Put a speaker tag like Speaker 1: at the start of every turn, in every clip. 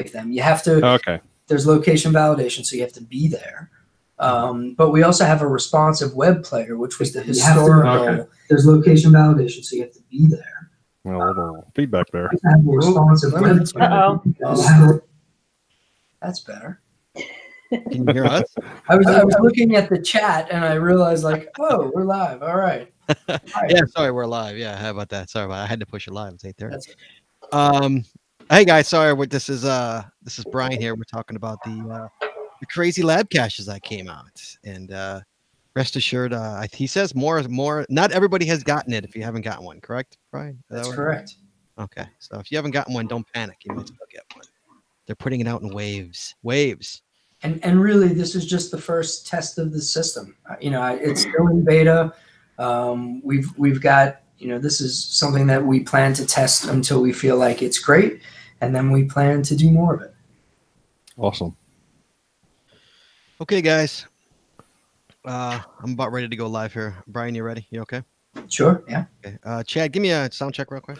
Speaker 1: of them. You have to.
Speaker 2: Okay.
Speaker 1: There's location validation, so you have to be there. But we also have a responsive web player, which was the historical.
Speaker 2: Okay.
Speaker 1: There's location validation, so you have to be there.
Speaker 2: Well, a little feedback there.
Speaker 1: You have a responsive web player. That's better.
Speaker 3: Can you hear us?
Speaker 1: I was looking at the chat and I realized, like, whoa, we're live. All right.
Speaker 3: Yeah, sorry, we're live. Yeah, how about that? Sorry, I had to push it live. It's 8:30. Hey guys, sorry. This is Brian here. We're talking about the crazy lab caches that came out, and rest assured, he says more. Not everybody has gotten it. If you haven't gotten one, correct, Brian?
Speaker 1: That's correct.
Speaker 3: Okay, so if you haven't gotten one, don't panic. You might still get one. They're putting it out in waves.
Speaker 1: And really, this is just the first test of the system. It's still in beta. We've got, this is something that we plan to test until we feel like it's great, and then we plan to do more of it.
Speaker 2: Awesome.
Speaker 3: Okay, guys. I'm about ready to go live here. Brian, you ready? You okay?
Speaker 1: Sure. Yeah.
Speaker 3: Okay. Chad, give me a sound check real quick.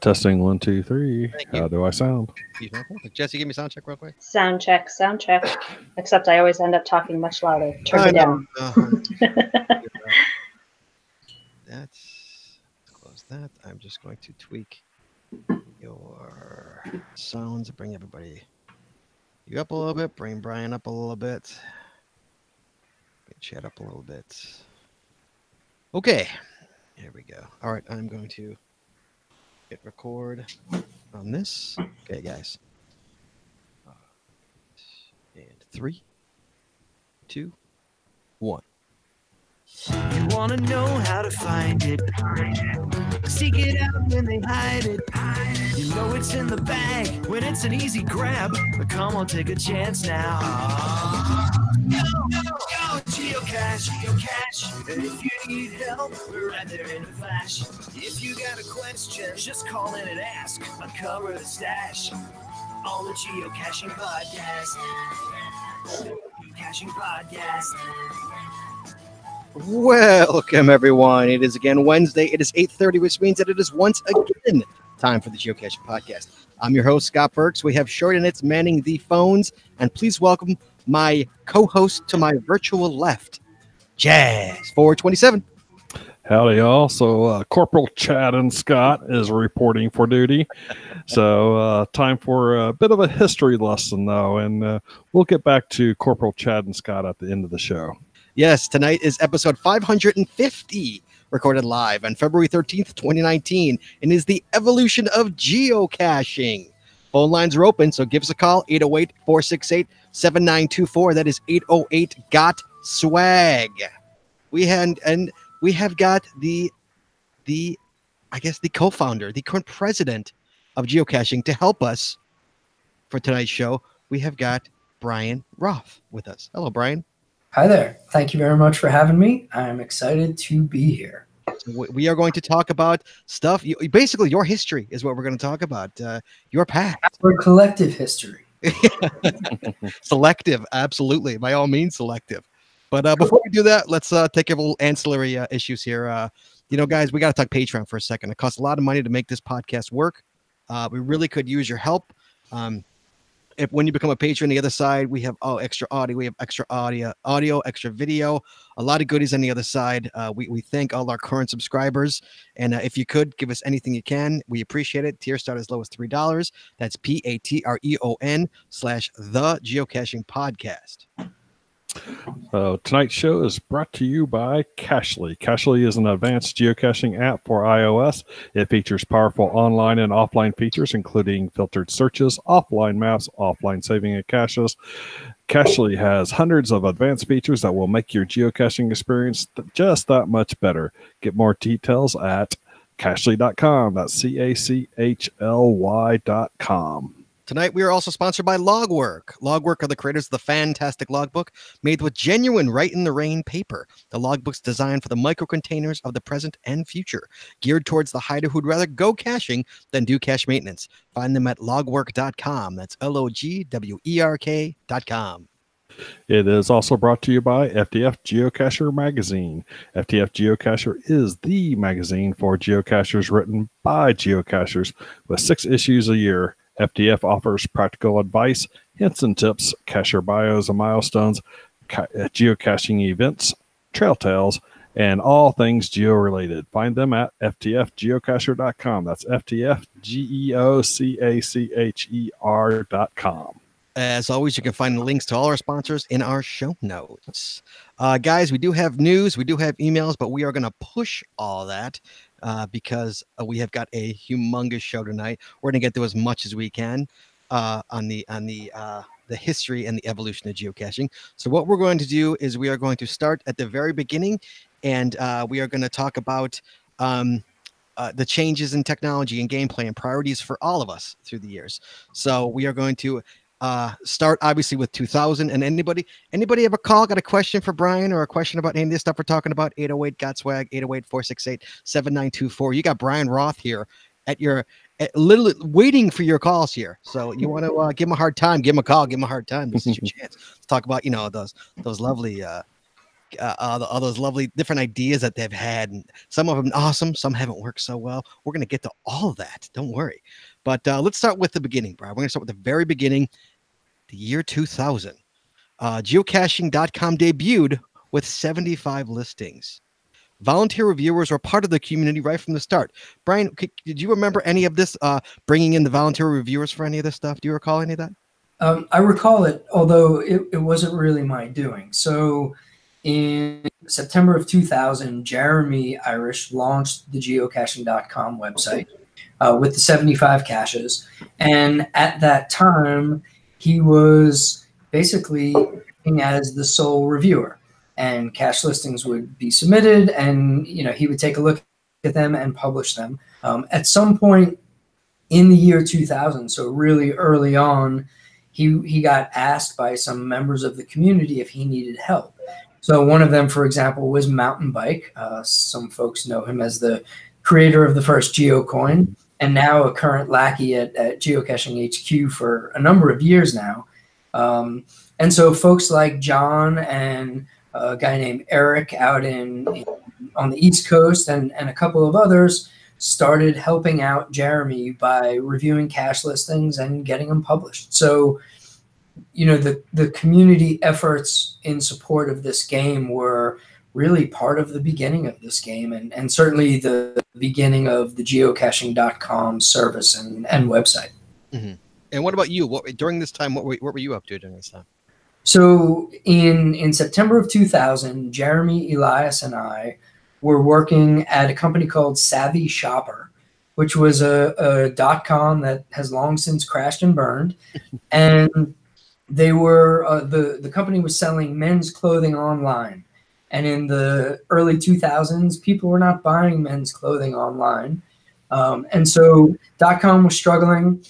Speaker 2: Testing 1, 2, 3. How do I sound?
Speaker 3: Jesse, give me a sound check real quick.
Speaker 4: Sound check. Except I always end up talking much louder. Turn it down.
Speaker 3: Let's close that. I'm just going to tweak your sounds to bring everybody you up a little bit, bring Brian up a little bit, bring Chad up a little bit. Okay, here we go. All right, I'm going to hit record on this. Okay, guys. And 3, 2, 1.
Speaker 5: You wanna know how to find it. Seek it out when they hide it. You know it's in the bag when it's an easy grab. But come on, take a chance now. Go, geocache. If you need help, we're right there in a flash. If you got a question, just call in and ask. Uncover the stash on the Geocaching Podcast. Geocaching Podcast.
Speaker 3: Welcome, everyone. It is again Wednesday. It is 8:30, which means that it is once again time for the Geocaching Podcast. I'm your host, Scott Burks. We have Short and It's manning the phones. And please welcome my co-host to my virtual left, Jazz 427.
Speaker 2: Howdy, y'all. So Corporal Chad and Scott is reporting for duty. So time for a bit of a history lesson, though. And we'll get back to Corporal Chad and Scott at the end of the show.
Speaker 3: Yes, tonight is episode 550, recorded live on February 13th, 2019, and is the evolution of geocaching. Phone lines are open, so give us a call, 808-468-7924. That is 808-GOT-SWAG. We have got the co-founder, the current president of geocaching to help us for tonight's show. We have got Bryan Roth with us. Hello, Brian.
Speaker 1: Hi there. Thank you very much for having me. I'm excited to be here.
Speaker 3: We are going to talk about stuff. Basically, your history is what we're going to talk about. Your past.
Speaker 1: Our collective history.
Speaker 3: Selective. Absolutely. By all means, selective. But before we do that, let's take a little ancillary issues here. Guys, we got to talk Patreon for a second. It costs a lot of money to make this podcast work. We really could use your help. When you become a patron, the other side, we have extra audio. We have extra audio, extra video, a lot of goodies on the other side. We thank all our current subscribers. And if you could give us anything you can, we appreciate it. Tier start as low as $3. That's Patreon/The Geocaching Podcast.
Speaker 2: Tonight's show is brought to you by Cachly. Cachly is an advanced geocaching app for iOS. It features powerful online and offline features, including filtered searches, offline maps, offline saving of caches. Cachly has hundreds of advanced features that will make your geocaching experience just that much better. Get more details at Cachly.com. That's CACHLY.com.
Speaker 3: Tonight, we are also sponsored by Logwork. Logwork are the creators of the fantastic logbook made with genuine write-in-the-rain paper. The logbook's designed for the micro-containers of the present and future, geared towards the hider who'd rather go caching than do cache maintenance. Find them at logwork.com. That's LOGWERK.com.
Speaker 2: It is also brought to you by FTF Geocacher Magazine. FTF Geocacher is the magazine for geocachers written by geocachers with 6 issues a year. FTF offers practical advice, hints and tips, cacher bios and milestones, geocaching events, trail tales, and all things geo-related. Find them at ftfgeocacher.com. That's ftfgeocacher.com.
Speaker 3: As always, you can find the links to all our sponsors in our show notes. Guys, we do have news, we do have emails, but we are going to push all that because we have got a humongous show tonight. We're going to get to as much as we can on the history and the evolution of geocaching. So what we're going to do is we are going to start at the very beginning, and we are going to talk about the changes in technology and gameplay and priorities for all of us through the years. So we are going to start obviously with 2000. And anybody have a call, got a question for Bryan or a question about any of this stuff we're talking about? 808 got swag, 808-468-7924. You got Bryan Roth here at literally waiting for your calls here. So you want to give him a hard time, give him a call, give him a hard time. This is your chance to talk about, those lovely all those lovely different ideas that they've had, and some of them awesome, some haven't worked so well. We're going to get to all of that, don't worry. But let's start with the beginning, Bryan. We're going to start with the very beginning, the year 2000. Geocaching.com debuted with 75 listings. Volunteer reviewers were part of the community right from the start. Bryan, did you remember any of this, bringing in the volunteer reviewers for any of this stuff? Do you recall any of that?
Speaker 1: I recall it, although it wasn't really my doing. So in September of 2000, Jeremy Irish launched the geocaching.com website with the 75 caches. And at that time, he was basically acting as the sole reviewer. And cache listings would be submitted, and he would take a look at them and publish them. At some point in the year 2000, so really early on, he got asked by some members of the community if he needed help. So one of them, for example, was Mountain Bike. Some folks know him as the creator of the first GeoCoin, and now a current lackey at Geocaching HQ for a number of years now. And so folks like John and a guy named Eric out on the East Coast and a couple of others started helping out Jeremy by reviewing cache listings and getting them published. So, the community efforts in support of this game were really part of the beginning of this game, and certainly the beginning of the geocaching.com service and website.
Speaker 3: Mm-hmm. And what about you? During this time, what were you up to during this time?
Speaker 1: So in September of 2000, Jeremy, Elias, and I were working at a company called Savvy Shopper, which was a .com that has long since crashed and burned. And they were the company was selling men's clothing online. And in the early 2000s, people were not buying men's clothing online. And so .com was struggling.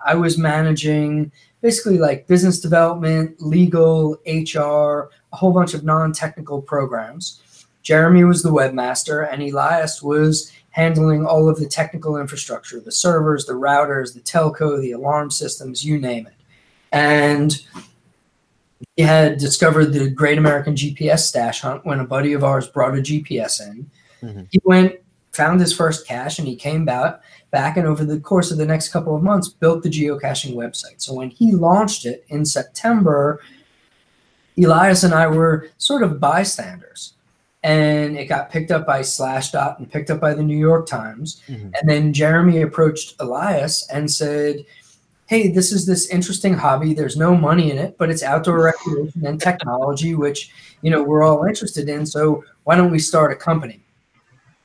Speaker 1: I was managing basically like business development, legal, HR, a whole bunch of non-technical programs. Jeremy was the webmaster, and Elias was handling all of the technical infrastructure, the servers, the routers, the telco, the alarm systems, you name it. And we had discovered the Great American GPS Stash Hunt when a buddy of ours brought a GPS in. Mm-hmm. He went, found his first cache, and he came back, and over the course of the next couple of months, built the geocaching website. So when he launched it in September, Elias and I were sort of bystanders. And it got picked up by Slashdot and picked up by the New York Times. Mm-hmm. And then Jeremy approached Elias and said, hey, this is this interesting hobby. There's no money in it, but it's outdoor recreation and technology, which, we're all interested in. So why don't we start a company?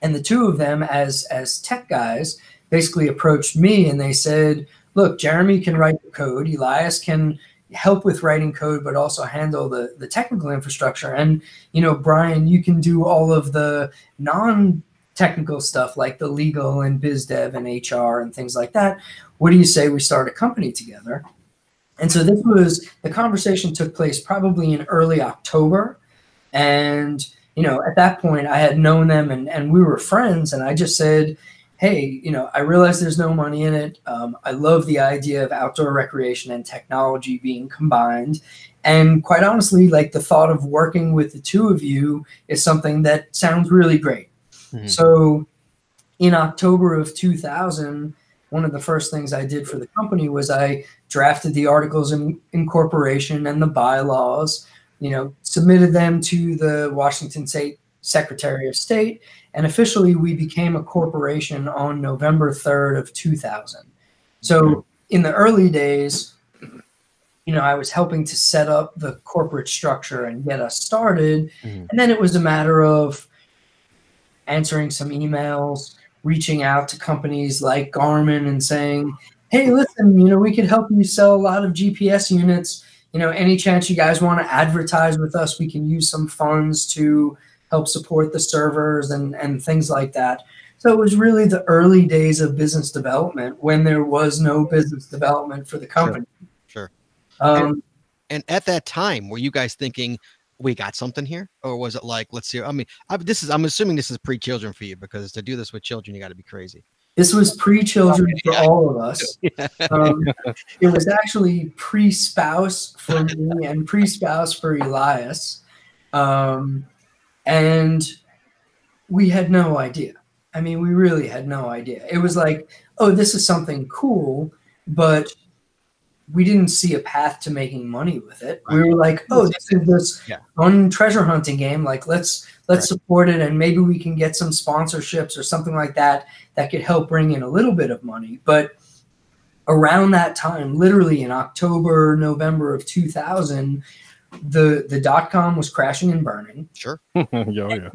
Speaker 1: And the two of them, as tech guys, basically approached me, and they said, look, Jeremy can write the code. Elias can help with writing code, but also handle the technical infrastructure. And, Bryan, you can do all of the non-technical stuff like the legal and biz dev and HR and things like that. What do you say we start a company together? And so the conversation took place probably in early October. And, at that point I had known them and we were friends. And I just said, hey, I realize there's no money in it. I love the idea of outdoor recreation and technology being combined. And quite honestly, like the thought of working with the two of you is something that sounds really great. Mm-hmm. So in October of 2000, one of the first things I did for the company was I drafted the articles of incorporation and the bylaws, submitted them to the Washington State Secretary of State, and officially we became a corporation on November 3rd of 2000. So in the early days, I was helping to set up the corporate structure and get us started. And then it was a matter of answering some emails, reaching out to companies like Garmin and saying, hey, listen, we could help you sell a lot of GPS units. Any chance you guys want to advertise with us, we can use some funds to help support the servers and things like that. So it was really the early days of business development when there was no business development for the company.
Speaker 3: Sure.
Speaker 1: And
Speaker 3: at that time, were you guys thinking we got something here, or was it like, let's see? I mean, I'm assuming this is pre-children for you, because to do this with children, you got to be crazy.
Speaker 1: This was pre-children for all of us. It was actually pre-spouse for me and pre-spouse for Elias. And we had no idea. I mean, we really had no idea. It was like, oh, this is something cool, but we didn't see a path to making money with it. We were like, oh, this is this fun treasure hunting game. Like, let's support it, and maybe we can get some sponsorships or something like that could help bring in a little bit of money. But around that time, literally in October, November of 2000, the .com was crashing and burning.
Speaker 3: Sure.
Speaker 2: Yeah.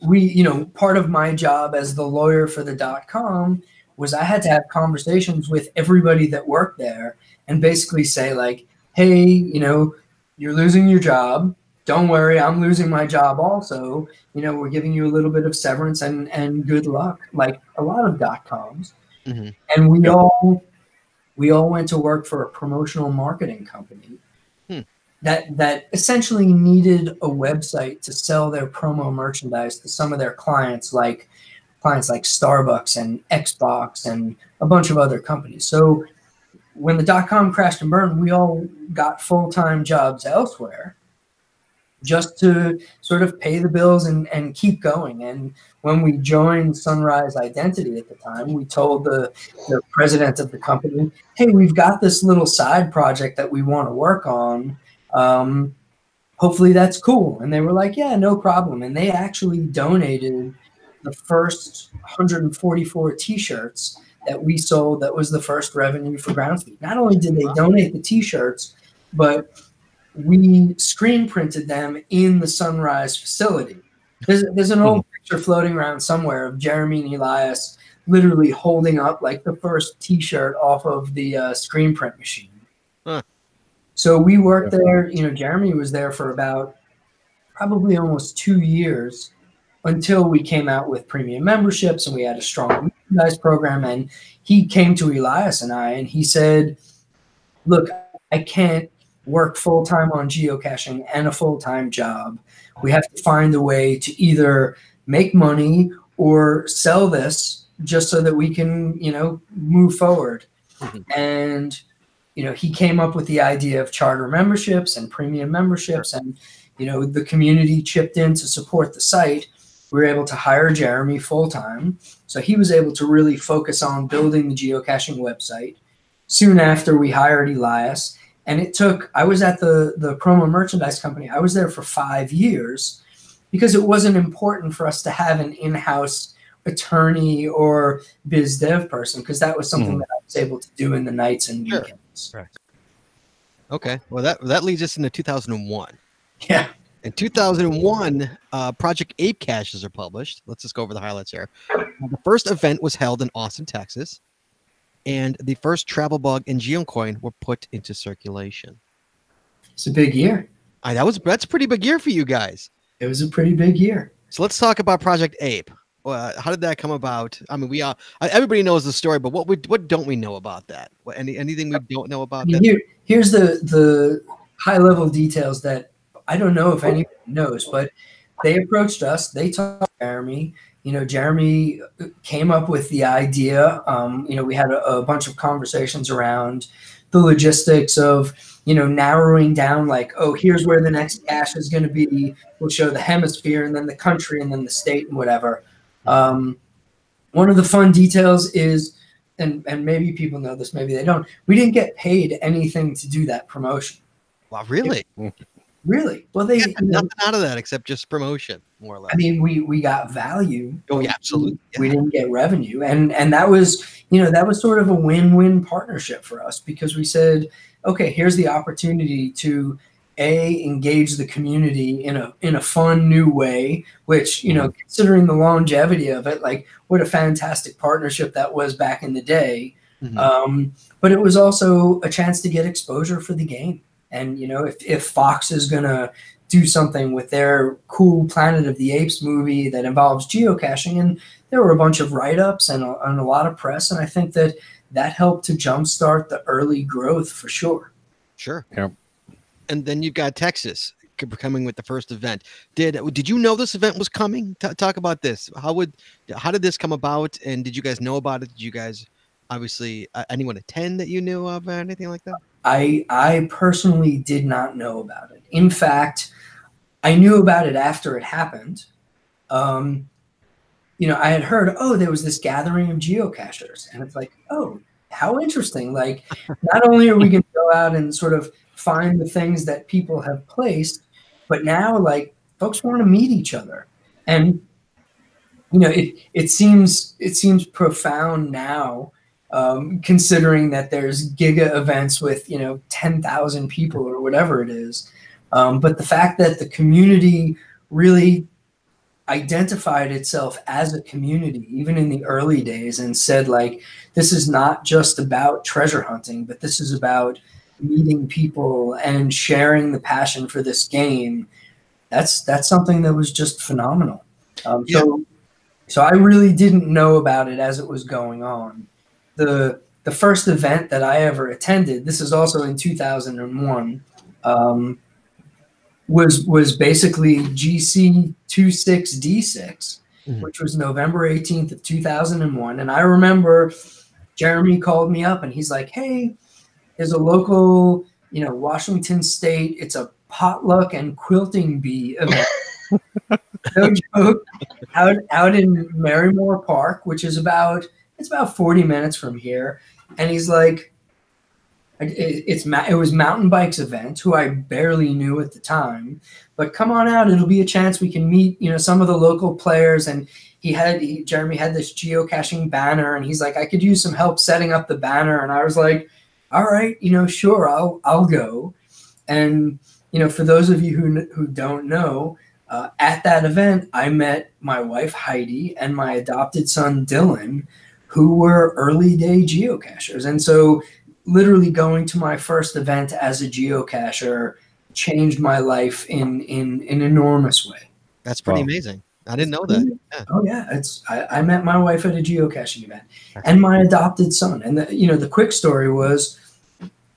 Speaker 1: We, part of my job as the lawyer for the .com was I had to have conversations with everybody that worked there and basically say, like, hey, you're losing your job. Don't worry, I'm losing my job also. We're giving you a little bit of severance and good luck, like a lot of .coms.
Speaker 3: Mm-hmm.
Speaker 1: And we all went to work for a promotional marketing company that essentially needed a website to sell their promo merchandise to some of their clients like Starbucks and Xbox and a bunch of other companies. So when the .com crashed and burned, we all got full-time jobs elsewhere just to sort of pay the bills and keep going. And when we joined Sunrise Identity at the time, we told the president of the company, hey, we've got this little side project that we want to work on. Hopefully that's cool. And they were like, yeah, no problem. And they actually donated the first 144 t-shirts that we sold. That was the first revenue for Groundspeak. Not only did they donate the t-shirts, but we screen printed them in the Sunrise facility. There's an old picture floating around somewhere of Jeremy and Elias literally holding up like the first t-shirt off of the screen print machine. Huh. So we worked there, Jeremy was there for about probably almost 2 years until we came out with premium memberships and we had a strong merchandise program. And he came to Elias and I, and he said, look, I can't work full-time on geocaching and a full-time job. We have to find a way to either make money or sell this just so that we can, move forward. Mm-hmm. And, he came up with the idea of charter memberships and premium memberships, and, the community chipped in to support the site. We were able to hire Jeremy full-time. So he was able to really focus on building the geocaching website. Soon after, we hired Elias. And I was at the promo merchandise company. I was there for 5 years because it wasn't important for us to have an in-house attorney or biz dev person, because that was something that I was able to do in the nights and weekends.
Speaker 3: Right. Okay. Well, that leads us into 2001.
Speaker 1: Yeah.
Speaker 3: In 2001, Project Ape caches are published. Let's just go over the highlights here. The first event was held in Austin, Texas, and the first travel bug and geocoin were put into circulation.
Speaker 1: It's a big year.
Speaker 3: That's a pretty big year for you guys.
Speaker 1: It was a pretty big year.
Speaker 3: So let's talk about Project Ape. How did that come about? I mean, everybody knows the story, but what don't we know about that? Anything we don't know about that?
Speaker 1: Here's the high level details that I don't know if anyone knows, but they approached us. They talked to Jeremy. Jeremy came up with the idea. We had a bunch of conversations around the logistics of, narrowing down, like, oh, here's where the next cache is going to be. We'll show the hemisphere and then the country and then the state and whatever. One of the fun details is and maybe people know this, maybe they don't. We didn't get paid anything to do that promotion.
Speaker 3: Wow, really?
Speaker 1: Really? Well, they
Speaker 3: Nothing out of that except just promotion, more or less.
Speaker 1: I mean, we got value.
Speaker 3: Oh, yeah, absolutely.
Speaker 1: We didn't get revenue, and that was, that was sort of a win-win partnership for us, because we said, okay, here's the opportunity to engage the community in a fun new way, which, considering the longevity of it, like what a fantastic partnership that was back in the day. But it was also a chance to get exposure for the game. And, if Fox is going to do something with their cool Planet of the Apes movie that involves geocaching, and there were a bunch of write-ups and a lot of press, and I think that helped to jumpstart the early growth for sure.
Speaker 3: Sure.
Speaker 2: Yep.
Speaker 3: And then you got Texas coming with the first event. Did you know this event was coming? Talk about this. How did this come about? And did you guys know about it? Did you guys obviously anyone attend that you knew of or anything like that?
Speaker 1: I personally did not know about it. In fact, I knew about it after it happened. I had heard, there was this gathering of geocachers, and it's like, oh, how interesting. Like, not only are we going to go out and sort of find the things that people have placed, but now, like, folks want to meet each other. And, it seems profound now, considering that there's giga events with 10,000 people or whatever it is, but the fact that the community really identified itself as a community even in the early days and said, like, this is not just about treasure hunting, but this is about meeting people and sharing the passion for this game. That's something that was just phenomenal. So I really didn't know about it as it was going on. The first event that I ever attended, this is also in 2001, was basically GC26D6, which was November 18th of 2001. And I remember Jeremy called me up and he's like, hey, there's a local, Washington State, it's a potluck and quilting bee event. No joke, out in Merrimore Park, which is about 40 minutes from here. And he's like, it was Mountain Bike's event, who I barely knew at the time, but come on out. It'll be a chance we can meet, some of the local players. And Jeremy had this geocaching banner, and he's like, I could use some help setting up the banner. And I was like, all right, sure, I'll go. And, for those of you who don't know, at that event, I met my wife, Heidi, and my adopted son, Dylan, who were early day geocachers. And so literally going to my first event as a geocacher changed my life in an enormous way.
Speaker 3: That's pretty amazing. I didn't know that. Yeah.
Speaker 1: Oh yeah, I met my wife at a geocaching event, and my adopted son. And the quick story was,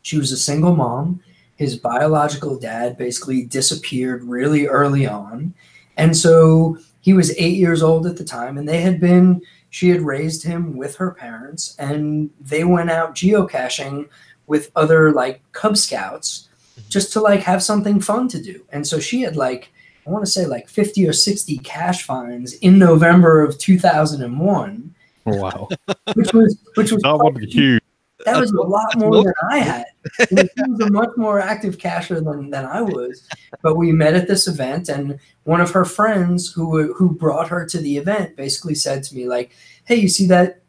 Speaker 1: she was a single mom. His biological dad basically disappeared really early on, and so he was 8 years old at the time, and she had raised him with her parents, and they went out geocaching with other like Cub Scouts just to like have something fun to do. And so she had I want to say 50 or 60 cache finds in November of 2001.
Speaker 2: Wow.
Speaker 1: Which was
Speaker 2: that would be huge.
Speaker 1: That was a lot more than I had. He was a much more active cacher than I was. But we met at this event, and one of her friends who brought her to the event basically said to me, like, hey, you see that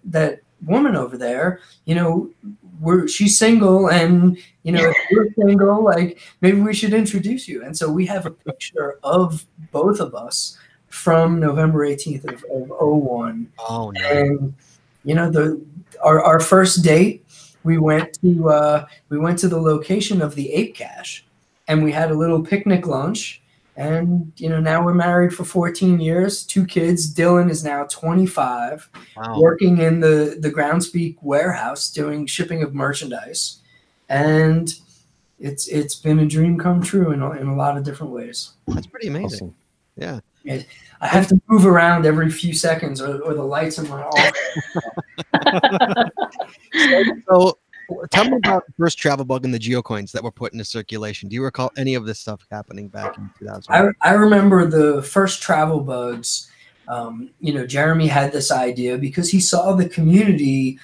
Speaker 1: woman over there? She's single, and if you're single, like, maybe we should introduce you. And so we have a picture of both of us from November 18th of 01.
Speaker 3: Oh no.
Speaker 1: And our first date, we went to the location of the ape cache, and we had a little picnic lunch. And now we're married for 14 years, 2 kids. Dylan is now 25, working in the Groundspeak warehouse doing shipping of merchandise, and it's been a dream come true in a lot of different ways.
Speaker 3: That's pretty amazing.
Speaker 2: Awesome.
Speaker 3: Yeah.
Speaker 1: I have to move around every few seconds, or the lights in my office.
Speaker 3: So tell me about the first travel bug and the geocoins that were put into circulation. Do you recall any of this stuff happening back in 2000?
Speaker 1: I remember the first travel bugs. Jeremy had this idea because he saw the community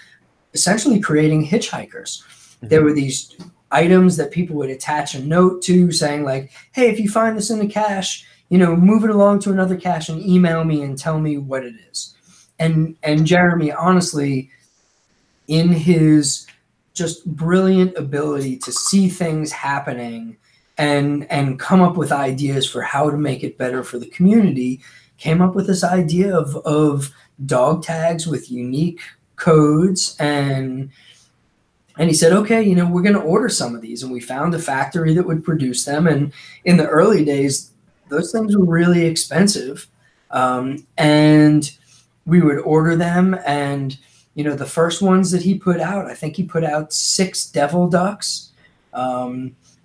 Speaker 1: essentially creating hitchhikers. There were these items that people would attach a note to saying like, hey, if you find this in the cache, move it along to another cache and email me and tell me what it is. And Jeremy, honestly, in his just brilliant ability to see things happening and come up with ideas for how to make it better for the community, came up with this idea of dog tags with unique codes. And he said, okay, we're going to order some of these. And we found a factory that would produce them. And in the early days, those things were really expensive. And we would order them. And, the first ones that he put out, I think he put out 6 devil ducks.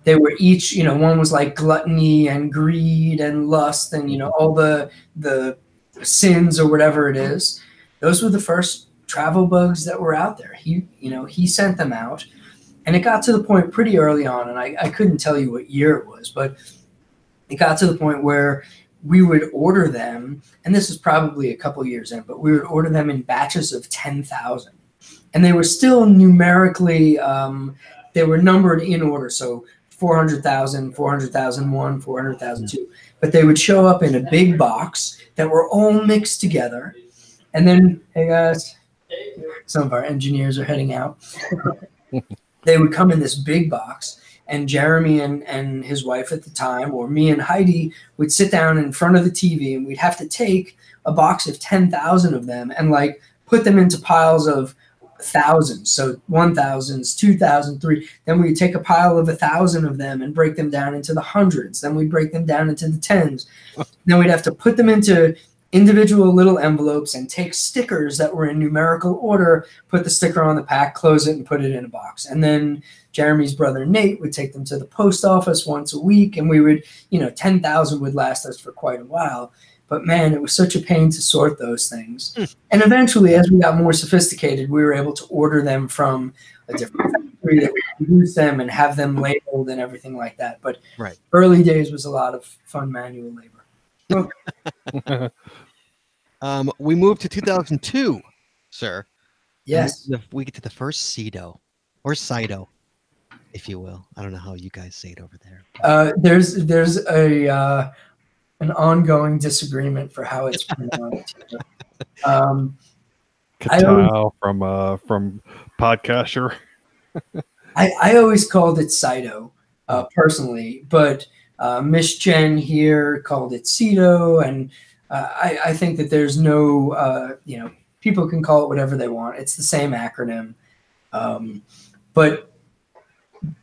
Speaker 1: They were each, one was like gluttony and greed and lust and, all the sins or whatever it is. Those were the first travel bugs that were out there. He sent them out, and it got to the point pretty early on, and I couldn't tell you what year it was, but it got to the point where we would order them, and this is probably a couple years in, but we would order them in batches of 10,000. And they were still numerically, they were numbered in order. So 400,000, 400,001, 400,002. But they would show up in a big box that were all mixed together. And then, hey guys, some of our engineers are heading out. They would come in this big box. And Jeremy and his wife at the time, or me and Heidi, would sit down in front of the TV, and we'd have to take a box of 10,000 of them and like put them into piles of thousands. So 1,000s, 2,000, 3. Then we'd take a pile of 1,000 of them and break them down into the hundreds. Then we'd break them down into the tens. Then we'd have to put them into individual little envelopes and take stickers that were in numerical order, put the sticker on the pack, close it, and put it in a box. And then Jeremy's brother Nate would take them to the post office once a week, and we would, 10,000 would last us for quite a while. But man, it was such a pain to sort those things. And eventually, as we got more sophisticated, we were able to order them from a different factory that would produce them and have them labeled and everything like that. But early days was a lot of fun manual labor.
Speaker 3: We moved to 2002, sir.
Speaker 1: Yes.
Speaker 3: We get to the first CIDO, or CIDO, if you will. I don't know how you guys say it over there.
Speaker 1: There's an ongoing disagreement for how it's pronounced.
Speaker 2: Katow from Podcaster.
Speaker 1: I always called it CIDO personally, but Miss Jen here called it CIDO, and I think that there's no, people can call it whatever they want. It's the same acronym, but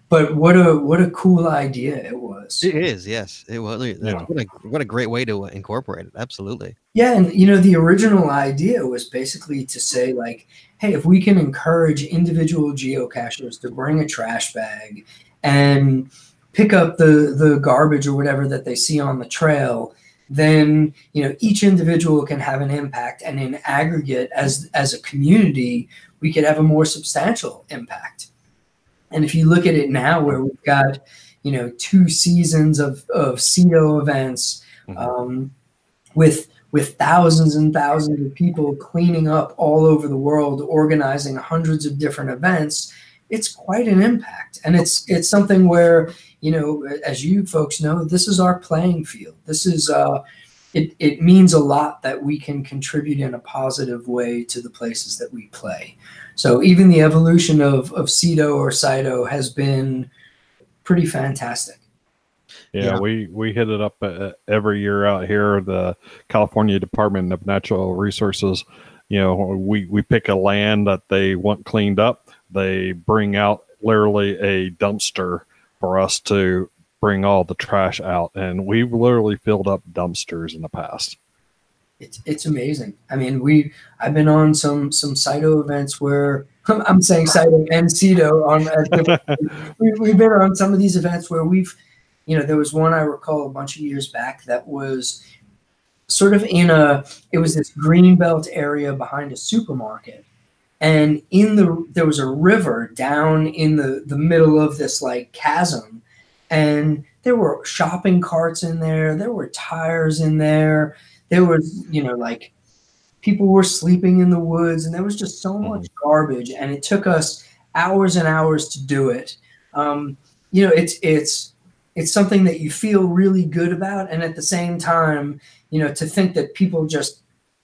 Speaker 1: what a cool idea it was.
Speaker 3: It is, yes. It was. Yeah. What a great way to incorporate it. Absolutely.
Speaker 1: Yeah, and the original idea was basically to say like, hey, if we can encourage individual geocachers to bring a trash bag and pick up the garbage or whatever that they see on the trail, then each individual can have an impact, and in aggregate as a community we could have a more substantial impact. And if you look at it now, where we've got 2 seasons of CIDO events, with thousands and thousands of people cleaning up all over the world, organizing hundreds of different events, it's quite an impact. And it's something where, as you folks know, this is our playing field. This is it means a lot that we can contribute in a positive way to the places that we play. So even the evolution of CIDO or CIDO has been pretty fantastic.
Speaker 2: Yeah, we hit it up every year out here. The California Department of Natural Resources, we pick a land that they want cleaned up. They bring out literally a dumpster for us to bring all the trash out, and we've literally filled up dumpsters in the past.
Speaker 1: It's amazing. I mean, I've been on some CIDO events where I'm saying CIDO and CIDO we've been on some of these events where there was one I recall a bunch of years back that was sort of it was this greenbelt area behind a supermarket, and there was a river down in the middle of this like chasm, and there were shopping carts in there were tires in there was like people were sleeping in the woods, and there was just so much garbage, and it took us hours and hours to do it. You know, it's something that you feel really good about, and at the same time, you know, to think that people just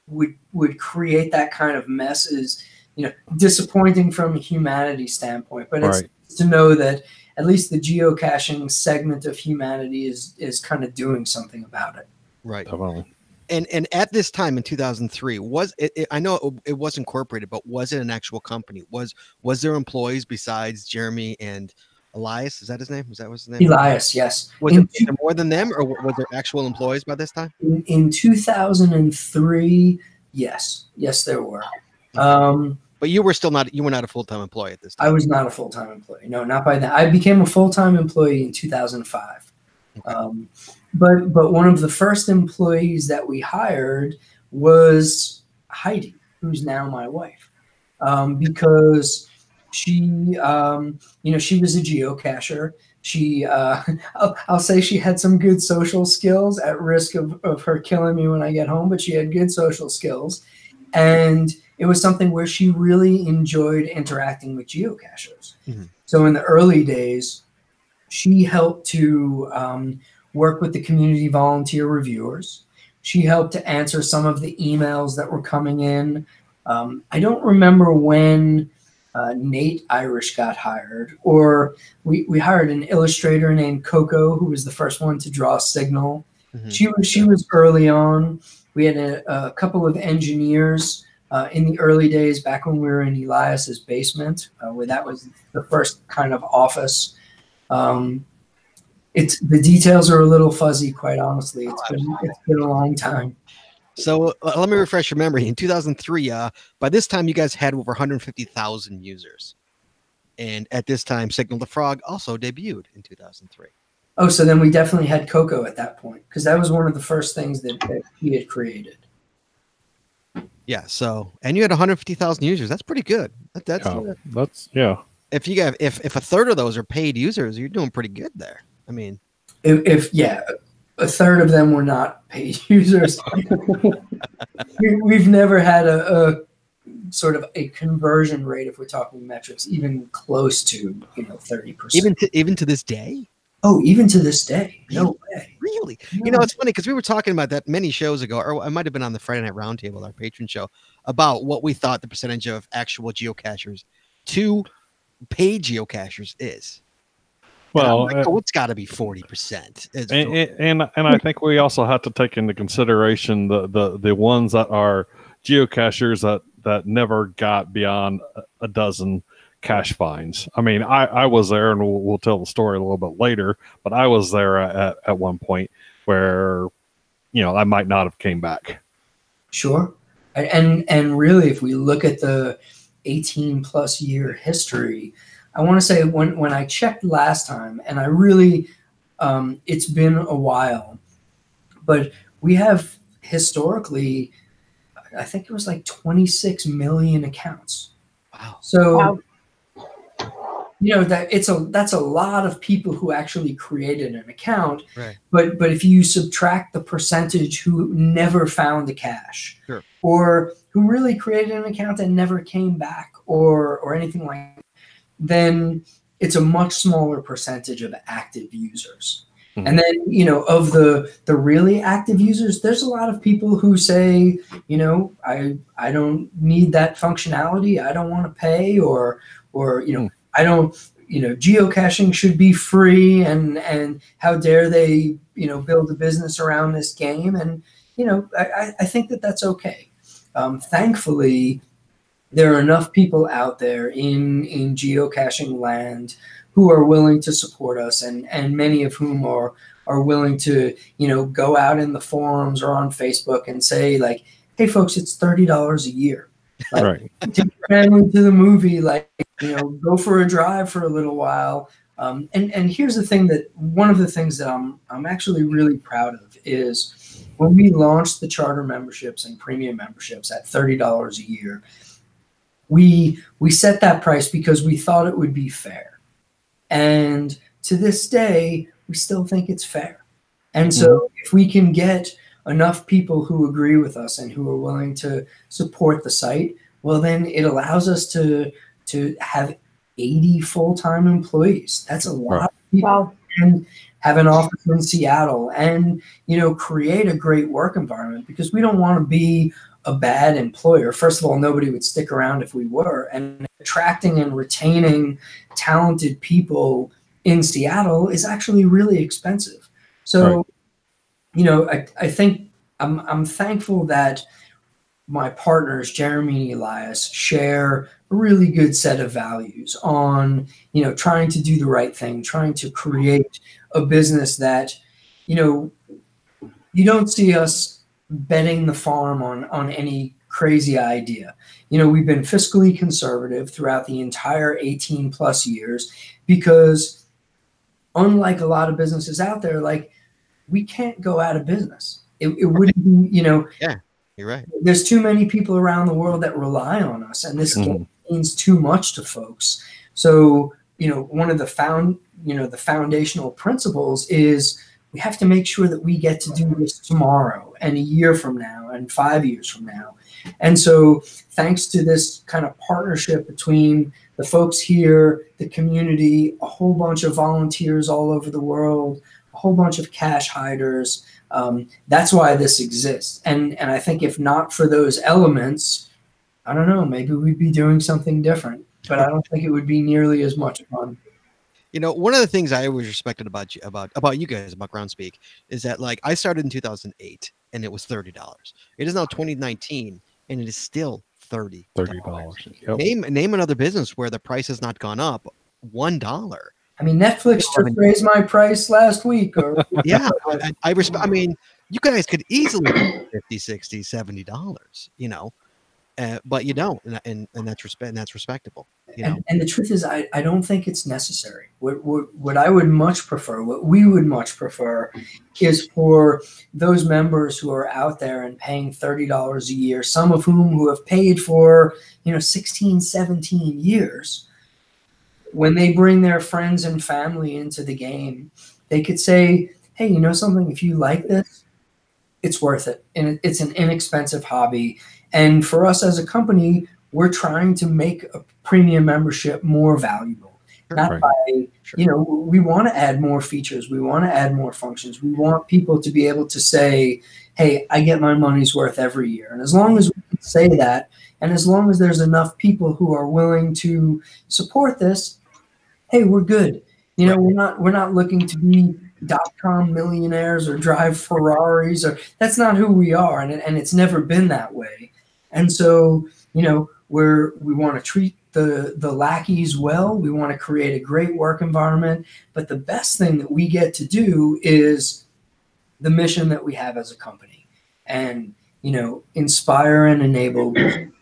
Speaker 1: would create that kind of mess is, you know, disappointing from a humanity standpoint. But it's to know that at least the geocaching segment of humanity is kind of doing something about it.
Speaker 3: Right.
Speaker 2: Definitely.
Speaker 3: And at this time in 2003, was it, I know it was incorporated, but was it an actual company? Was there employees besides Jeremy and Elias? Is that his name? Was that his name?
Speaker 1: Elias, yes.
Speaker 3: Was there more than them, or was there actual employees by this time?
Speaker 1: In 2003, yes, there were.
Speaker 3: But you were not a full-time employee at this time.
Speaker 1: I was not a full-time employee. No, not by then. I became a full-time employee in 2005. Okay. But one of the first employees that we hired was Heidi, who's now my wife, because she, you know, she was a geocacher. She, I'll say she had some good social skills, at risk of her killing me when I get home, but she had good social skills. And it was something where she really enjoyed interacting with geocachers. Mm-hmm. So in the early days, she helped to work with the community volunteer reviewers. She helped to answer some of the emails that were coming in. I don't remember when Nate Irish got hired, or we hired an illustrator named Coco, who was the first one to draw Signal. Mm-hmm. She was early on. We had a couple of engineers in the early days, back when we were in Elias's basement, where that was the first kind of office. The details are a little fuzzy, quite honestly. It's been a long time.
Speaker 3: So let me refresh your memory. In 2003, by this time, you guys had over 150,000 users. And at this time, Signal the Frog also debuted in 2003.
Speaker 1: Oh, so then we definitely had Coco at that point, because that was one of the first things that he had created.
Speaker 3: Yeah. So, and you had 150,000 users. That's pretty good. That's If you got if a third of those are paid users, you're doing pretty good there. I mean,
Speaker 1: if a third of them were not paid users. We've never had a sort of a conversion rate, if we're talking metrics, even close to 30%.
Speaker 3: Even to this day.
Speaker 1: Oh, even to this day. No way.
Speaker 3: Really? No. You know, it's funny because we were talking about that many shows ago, or I might have been on the Friday Night Roundtable, our patron show, about what we thought the percentage of actual geocachers to paid geocachers is.
Speaker 2: Well,
Speaker 3: it's got to be 40%.
Speaker 2: And I think we also have to take into consideration the ones that are geocachers that never got beyond a dozen cache finds. I mean, I was there, and we'll tell the story a little bit later, but I was there at one point where, I might not have came back.
Speaker 1: Sure. And really, if we look at the 18 plus year history, I want to say when I checked last time, and I really, it's been a while, but we have historically, I think it was like 26 million accounts.
Speaker 3: Wow.
Speaker 1: So,
Speaker 4: wow.
Speaker 1: That's a lot of people who actually created an account.
Speaker 3: Right.
Speaker 1: But if you subtract the percentage who never found a cache,
Speaker 3: sure,
Speaker 1: or who really created an account and never came back, or anything like that, then it's a much smaller percentage of active users. Mm-hmm. And then, of the really active users, there's a lot of people who say, I don't need that functionality. I don't want to pay, or I don't, geocaching should be free, and how dare they, build a business around this game. And, I think that's okay. Thankfully, there are enough people out there in geocaching land who are willing to support us, and many of whom are willing to, go out in the forums or on Facebook and say, like, hey folks, it's $30 a year. Like,
Speaker 2: right.
Speaker 1: Take your family to the movie, go for a drive for a little while. And here's the thing, that one of the things that I'm actually really proud of is when we launched the charter memberships and premium memberships at $30 a year, we set that price because we thought it would be fair. And to this day, we still think it's fair. And so if we can get enough people who agree with us and who are willing to support the site, well, then it allows us to have 80 full-time employees. That's a lot of people.
Speaker 4: Wow.
Speaker 1: And have an office in Seattle and, create a great work environment, because we don't want to be a bad employer. First of all, nobody would stick around if we were. And attracting and retaining talented people in Seattle is actually really expensive. So, I think I'm thankful that my partners, Jeremy and Elias, share a really good set of values on, trying to do the right thing, trying to create a business that, you don't see us betting the farm on any crazy idea. We've been fiscally conservative throughout the entire 18 plus years, because unlike a lot of businesses out there, like, we can't go out of business. It wouldn't be,
Speaker 3: Yeah, you're right.
Speaker 1: There's too many people around the world that rely on us, and this means too much to folks. So, one of the foundational principles is we have to make sure that we get to do this tomorrow and a year from now and 5 years from now. And so thanks to this kind of partnership between the folks here, the community, a whole bunch of volunteers all over the world, a whole bunch of cash hiders, that's why this exists. And I think if not for those elements, I don't know, maybe we'd be doing something different, but I don't think it would be nearly as much fun.
Speaker 3: One of the things I always respected about you guys, about Groundspeak, is that, like, I started in 2008 and it was $30. It is now 2019 and it is still $30.
Speaker 2: Yep.
Speaker 3: Name another business where the price has not gone up $1.
Speaker 1: I mean, Netflix just raised my price last week. Or
Speaker 3: yeah, I respect. I mean, you guys could easily $50, $60, $70, but you don't, and that's respectable.
Speaker 1: And the truth is, I don't think it's necessary. What I would much prefer, what we would much prefer, is for those members who are out there and paying $30 a year, some of whom who have paid for 16, 17 years. When they bring their friends and family into the game, they could say, hey, something, if you like this, it's worth it. And it's an inexpensive hobby. And for us as a company, we're trying to make a premium membership more valuable. Not by, we want to add more features. We want to add more functions. We want people to be able to say, hey, I get my money's worth every year. And as long as we can say that, and as long as there's enough people who are willing to support this, hey, we're good. We're not looking to be .com millionaires or drive Ferraris, or that's not who we are, and it's never been that way. And so, we want to treat the lackeys well. We want to create a great work environment. But the best thing that we get to do is the mission that we have as a company, and inspire and enable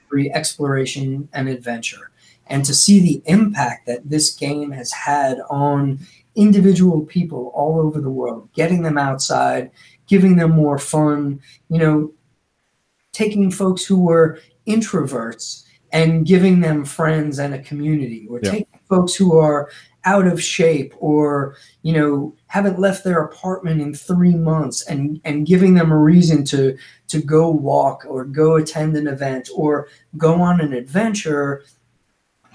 Speaker 1: free exploration and adventure. And to see the impact that this game has had on individual people all over the world, getting them outside, giving them more fun, taking folks who were introverts and giving them friends and a community, or taking folks who are out of shape or, haven't left their apartment in 3 months and giving them a reason to go walk or go attend an event or go on an adventure.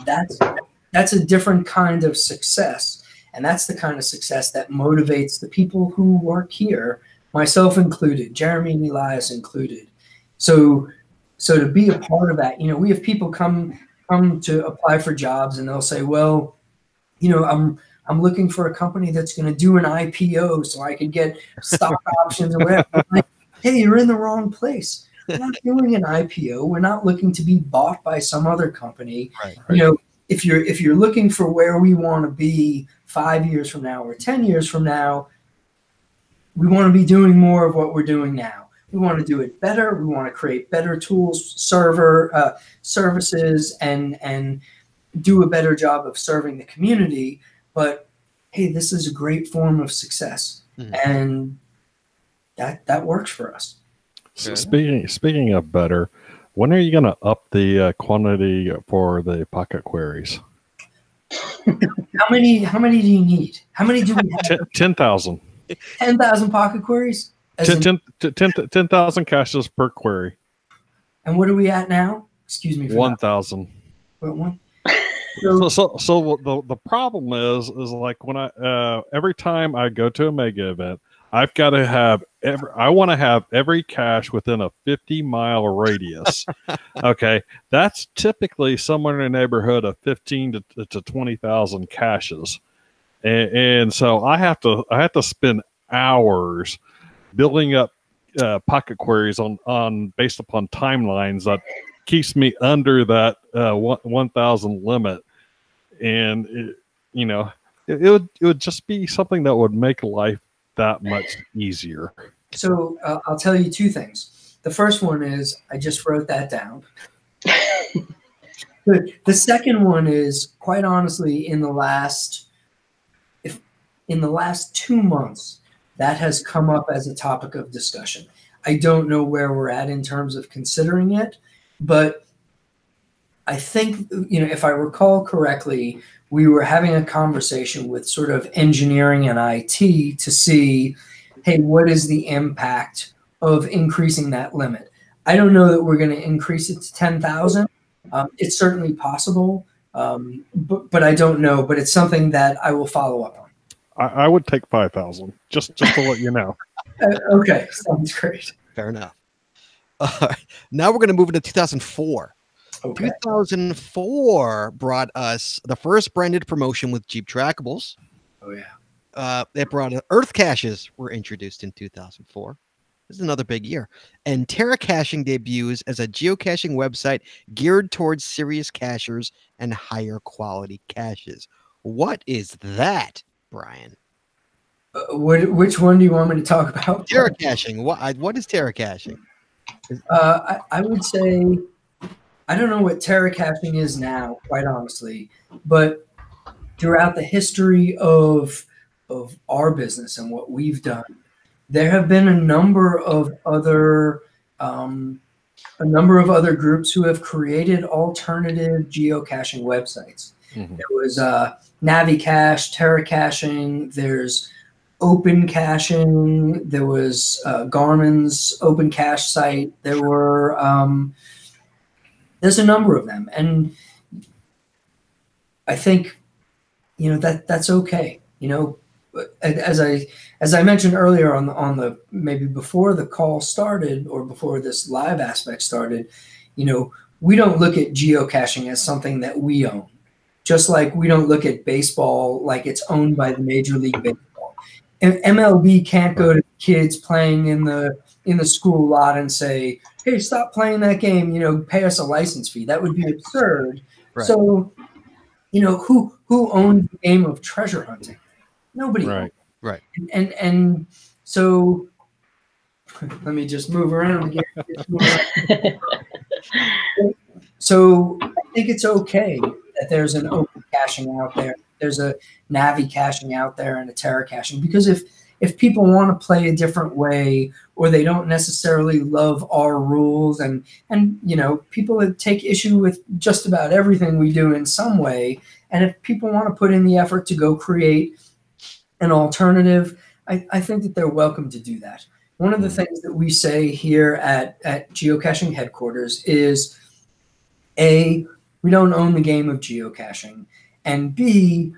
Speaker 1: That's a different kind of success. And that's the kind of success that motivates the people who work here, myself included, Jeremy and Elias included. So to be a part of that, we have people come to apply for jobs, and they'll say, well, I'm looking for a company that's going to do an IPO so I could get stock options or whatever. I'm like, hey, you're in the wrong place. We're not doing an IPO. We're not looking to be bought by some other company. Right. If you're looking for where we want to be 5 years from now or 10 years from now, we want to be doing more of what we're doing now. We want to do it better. We want to create better tools, services, and do a better job of serving the community. But hey, this is a great form of success, and that works for us.
Speaker 2: So speaking of better, when are you going to up the quantity for the pocket queries?
Speaker 1: How many do you need? How many do we have?
Speaker 2: 10,000.
Speaker 1: 10,000 pocket queries? As in-
Speaker 2: 10,000 caches per query.
Speaker 1: and what are we at now? Excuse me. For
Speaker 2: 1,000.
Speaker 1: that. One.
Speaker 2: So the problem is like when every time I go to a mega event, I've got to have I want to have every cache within a 50-mile radius. Okay, that's typically somewhere in the neighborhood of 15 to 20,000 caches, and so I have to spend hours building up pocket queries on based upon timelines that keeps me under that 1,000 limit, and it would just be something that would make life that much easier.
Speaker 1: So I'll tell you two things. The first one is I just wrote that down. The second one is, quite honestly, in the last 2 months, that has come up as a topic of discussion. I don't know where we're at in terms of considering it, but I think, if I recall correctly, we were having a conversation with sort of engineering and IT to see, hey, what is the impact of increasing that limit? I don't know that we're going to increase it to 10,000. It's certainly possible, but I don't know. But it's something that I will follow up on.
Speaker 2: I would take 5,000 just to let you know.
Speaker 1: Okay, sounds great.
Speaker 3: Fair enough. Now we're going to move into 2004.
Speaker 1: Okay.
Speaker 3: 2004 brought us the first branded promotion with Jeep Trackables.
Speaker 1: Oh yeah.
Speaker 3: It brought Earth caches were introduced in 2004. This is another big year. And Terra Caching debuts as a geocaching website geared towards serious cachers and higher quality caches. What is that, Brian?
Speaker 1: Which one do you want me to talk about?
Speaker 3: Terra Caching. What is Terra Caching?
Speaker 1: I would say, I don't know what Terra Caching is now, quite honestly, but throughout the history of our business and what we've done, there have been a number of other groups who have created alternative geocaching websites.
Speaker 2: Mm-hmm.
Speaker 1: There was NaviCache, Terra Caching. There's Open Caching. There was Garmin's Open Cache site. There were there's a number of them, and I think that's okay. As I mentioned earlier on the maybe before the call started or before this live aspect started, we don't look at geocaching as something that we own, just like we don't look at baseball like it's owned by the Major League Baseball. And MLB can't go to kids playing in the school lot and say, hey, stop playing that game, pay us a license fee. That would be absurd. Right. So, who owns the game of treasure hunting? Nobody.
Speaker 3: Right.
Speaker 1: And so let me just move around again. So I think it's okay that there's an open caching out there. There's a Navi caching out there and a Terra caching, because if people want to play a different way, or they don't necessarily love our rules, and people that take issue with just about everything we do in some way, and if people want to put in the effort to go create an alternative, I think that they're welcome to do that. One of the things that we say here at Geocaching headquarters is, A, we don't own the game of geocaching, and B,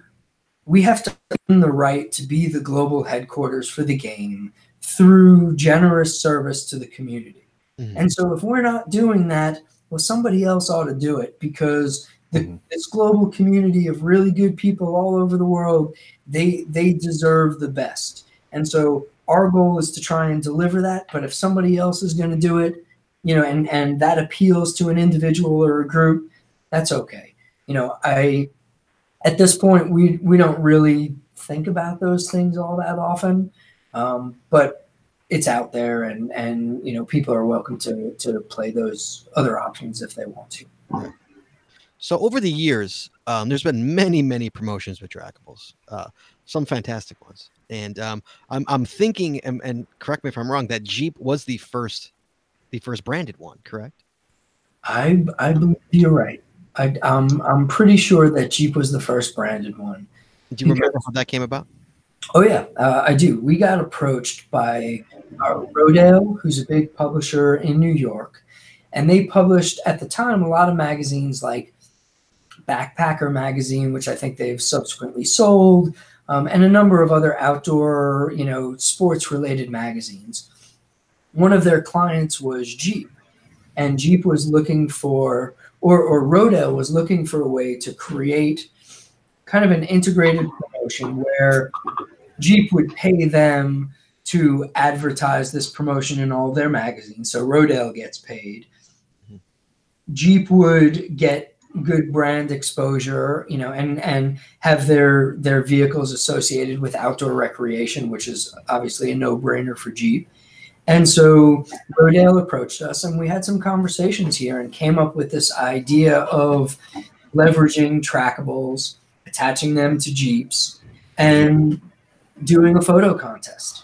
Speaker 1: we have to earn the right to be the global headquarters for the game through generous service to the community. Mm-hmm. And so if we're not doing that, well, somebody else ought to do it, because this global community of really good people all over the world, they deserve the best. And so our goal is to try and deliver that. But if somebody else is going to do it, and that appeals to an individual or a group, that's okay. At this point, we don't really think about those things all that often, but it's out there, and people are welcome to play those other options if they want to.
Speaker 3: So over the years, there's been many, many promotions with Trackables, some fantastic ones. And I'm thinking, and correct me if I'm wrong, that Jeep was the first branded one, correct?
Speaker 1: I believe you're right. I'm pretty sure that Jeep was the first branded one.
Speaker 3: Do you remember how that came about?
Speaker 1: Oh yeah, I do. We got approached by Rodale, who's a big publisher in New York, and they published at the time a lot of magazines like Backpacker magazine, which I think they've subsequently sold, and a number of other outdoor, sports related magazines. One of their clients was Jeep, and Jeep was looking for, or Rodale was looking for a way to create kind of an integrated promotion where Jeep would pay them to advertise this promotion in all of their magazines. So Rodale gets paid. Jeep would get good brand exposure, and have their vehicles associated with outdoor recreation, which is obviously a no-brainer for Jeep. And so Rodale approached us, and we had some conversations here and came up with this idea of leveraging trackables, attaching them to Jeeps, and doing a photo contest.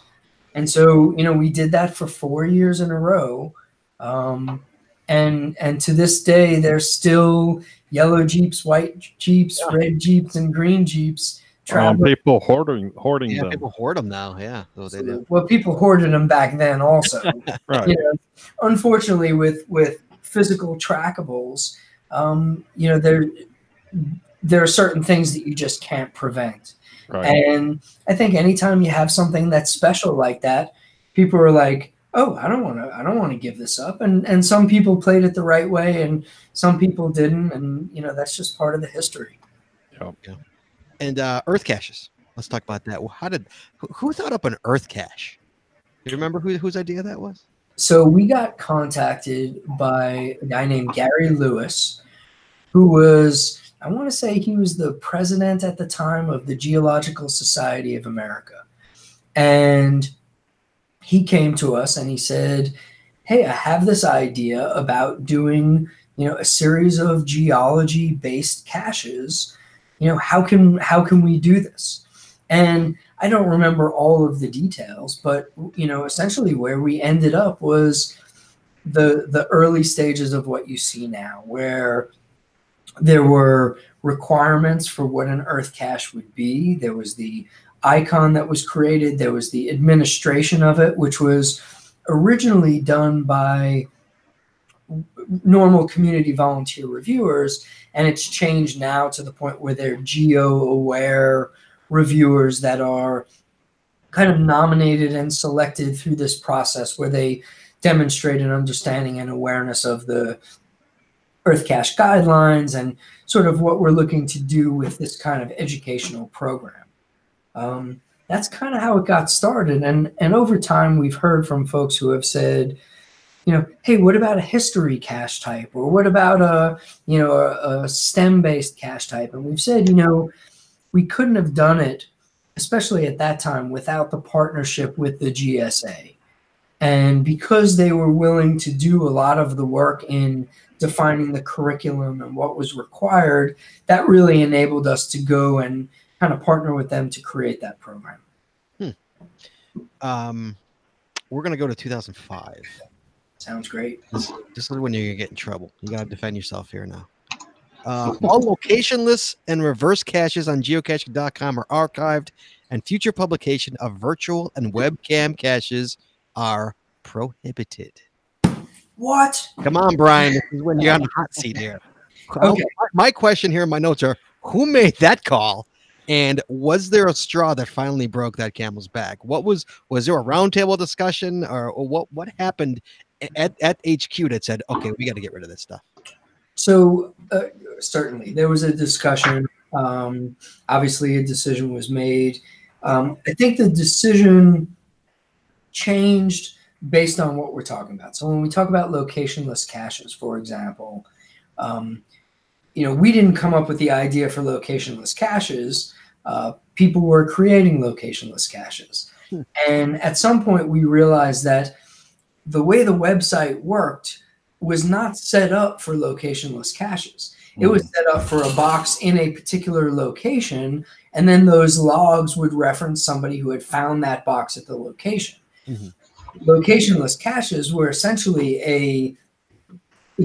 Speaker 1: And so, we did that for 4 years in a row. And to this day, there's still yellow Jeeps, white Jeeps, red Jeeps, and green Jeeps.
Speaker 2: People hoarding
Speaker 3: Yeah,
Speaker 2: them.
Speaker 3: people hoard them now. Yeah, so they do.
Speaker 1: Well, people hoarded them back then also.
Speaker 2: Right.
Speaker 1: Unfortunately, with physical trackables, there are certain things that you just can't prevent.
Speaker 2: Right.
Speaker 1: And I think anytime you have something that's special like that, people are like, oh, I don't want to give this up. And some people played it the right way and some people didn't. And, that's just part of the history.
Speaker 2: Yep.
Speaker 3: Yeah. And earth caches. Let's talk about that. Well, who thought up an earth cache? Do you remember whose idea that was?
Speaker 1: So we got contacted by a guy named Gary Lewis, who was, I want to say he was the president at the time of the Geological Society of America. And he came to us and he said, hey, I have this idea about doing, a series of geology-based caches. How can we do this? And I don't remember all of the details, but, essentially where we ended up was the early stages of what you see now, where there were requirements for what an earth cache would be. There was the icon that was created. There was the administration of it, which was originally done by normal community volunteer reviewers, and it's changed now to the point where they're geo-aware reviewers that are kind of nominated and selected through this process where they demonstrate an understanding and awareness of the Earth Cache guidelines and sort of what we're looking to do with this kind of educational program. That's kind of how it got started. And over time, we've heard from folks who have said, hey, what about a history cache type? Or what about a STEM-based cache type? And we've said, we couldn't have done it, especially at that time, without the partnership with the GSA. And because they were willing to do a lot of the work in defining the curriculum and what was required, that really enabled us to go and kind of partner with them to create that program.
Speaker 3: We're going to go to 2005.
Speaker 1: Sounds great.
Speaker 3: This is when you're going to get in trouble. You got to defend yourself here now. All locationless and reverse caches on geocaching.com are archived, and future publication of virtual and webcam caches are prohibited.
Speaker 1: What?
Speaker 3: Come on, Brian. This is when you're on the hot seat here.
Speaker 1: Okay.
Speaker 3: My question here in my notes are, who made that call? And was there a straw that finally broke that camel's back? Was there a roundtable discussion or what happened at HQ that said, okay, we got to get rid of this stuff?
Speaker 1: So certainly there was a discussion. Obviously a decision was made. I think the decision changed based on what we're talking about. So when we talk about locationless caches, for example, we didn't come up with the idea for locationless caches. People were creating locationless caches. And at some point we realized that the way the website worked was not set up for locationless caches. It was set up for a box in a particular location, and then those logs would reference somebody who had found that box at the location. Locationless caches were essentially a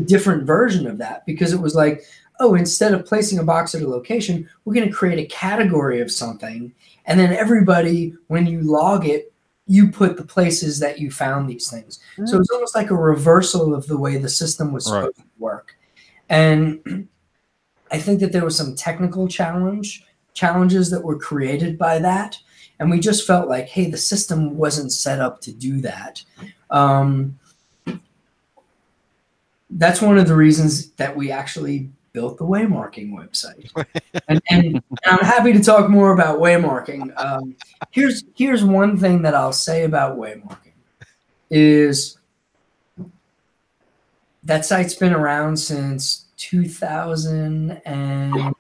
Speaker 1: different version of that, because it was like, oh, instead of placing a box at a location, we're going to create a category of something. And then everybody, when you log it you put the places that you found these things. So it's almost like a reversal of the way the system was supposed to work. And I think that there was some technical challenges that were created by that. And we just felt like, hey, the system wasn't set up to do that. That's one of the reasons that we actually built the waymarking website. and I'm happy to talk more about waymarking. Here's one thing that I'll say about waymarking is that site's been around since 2000 and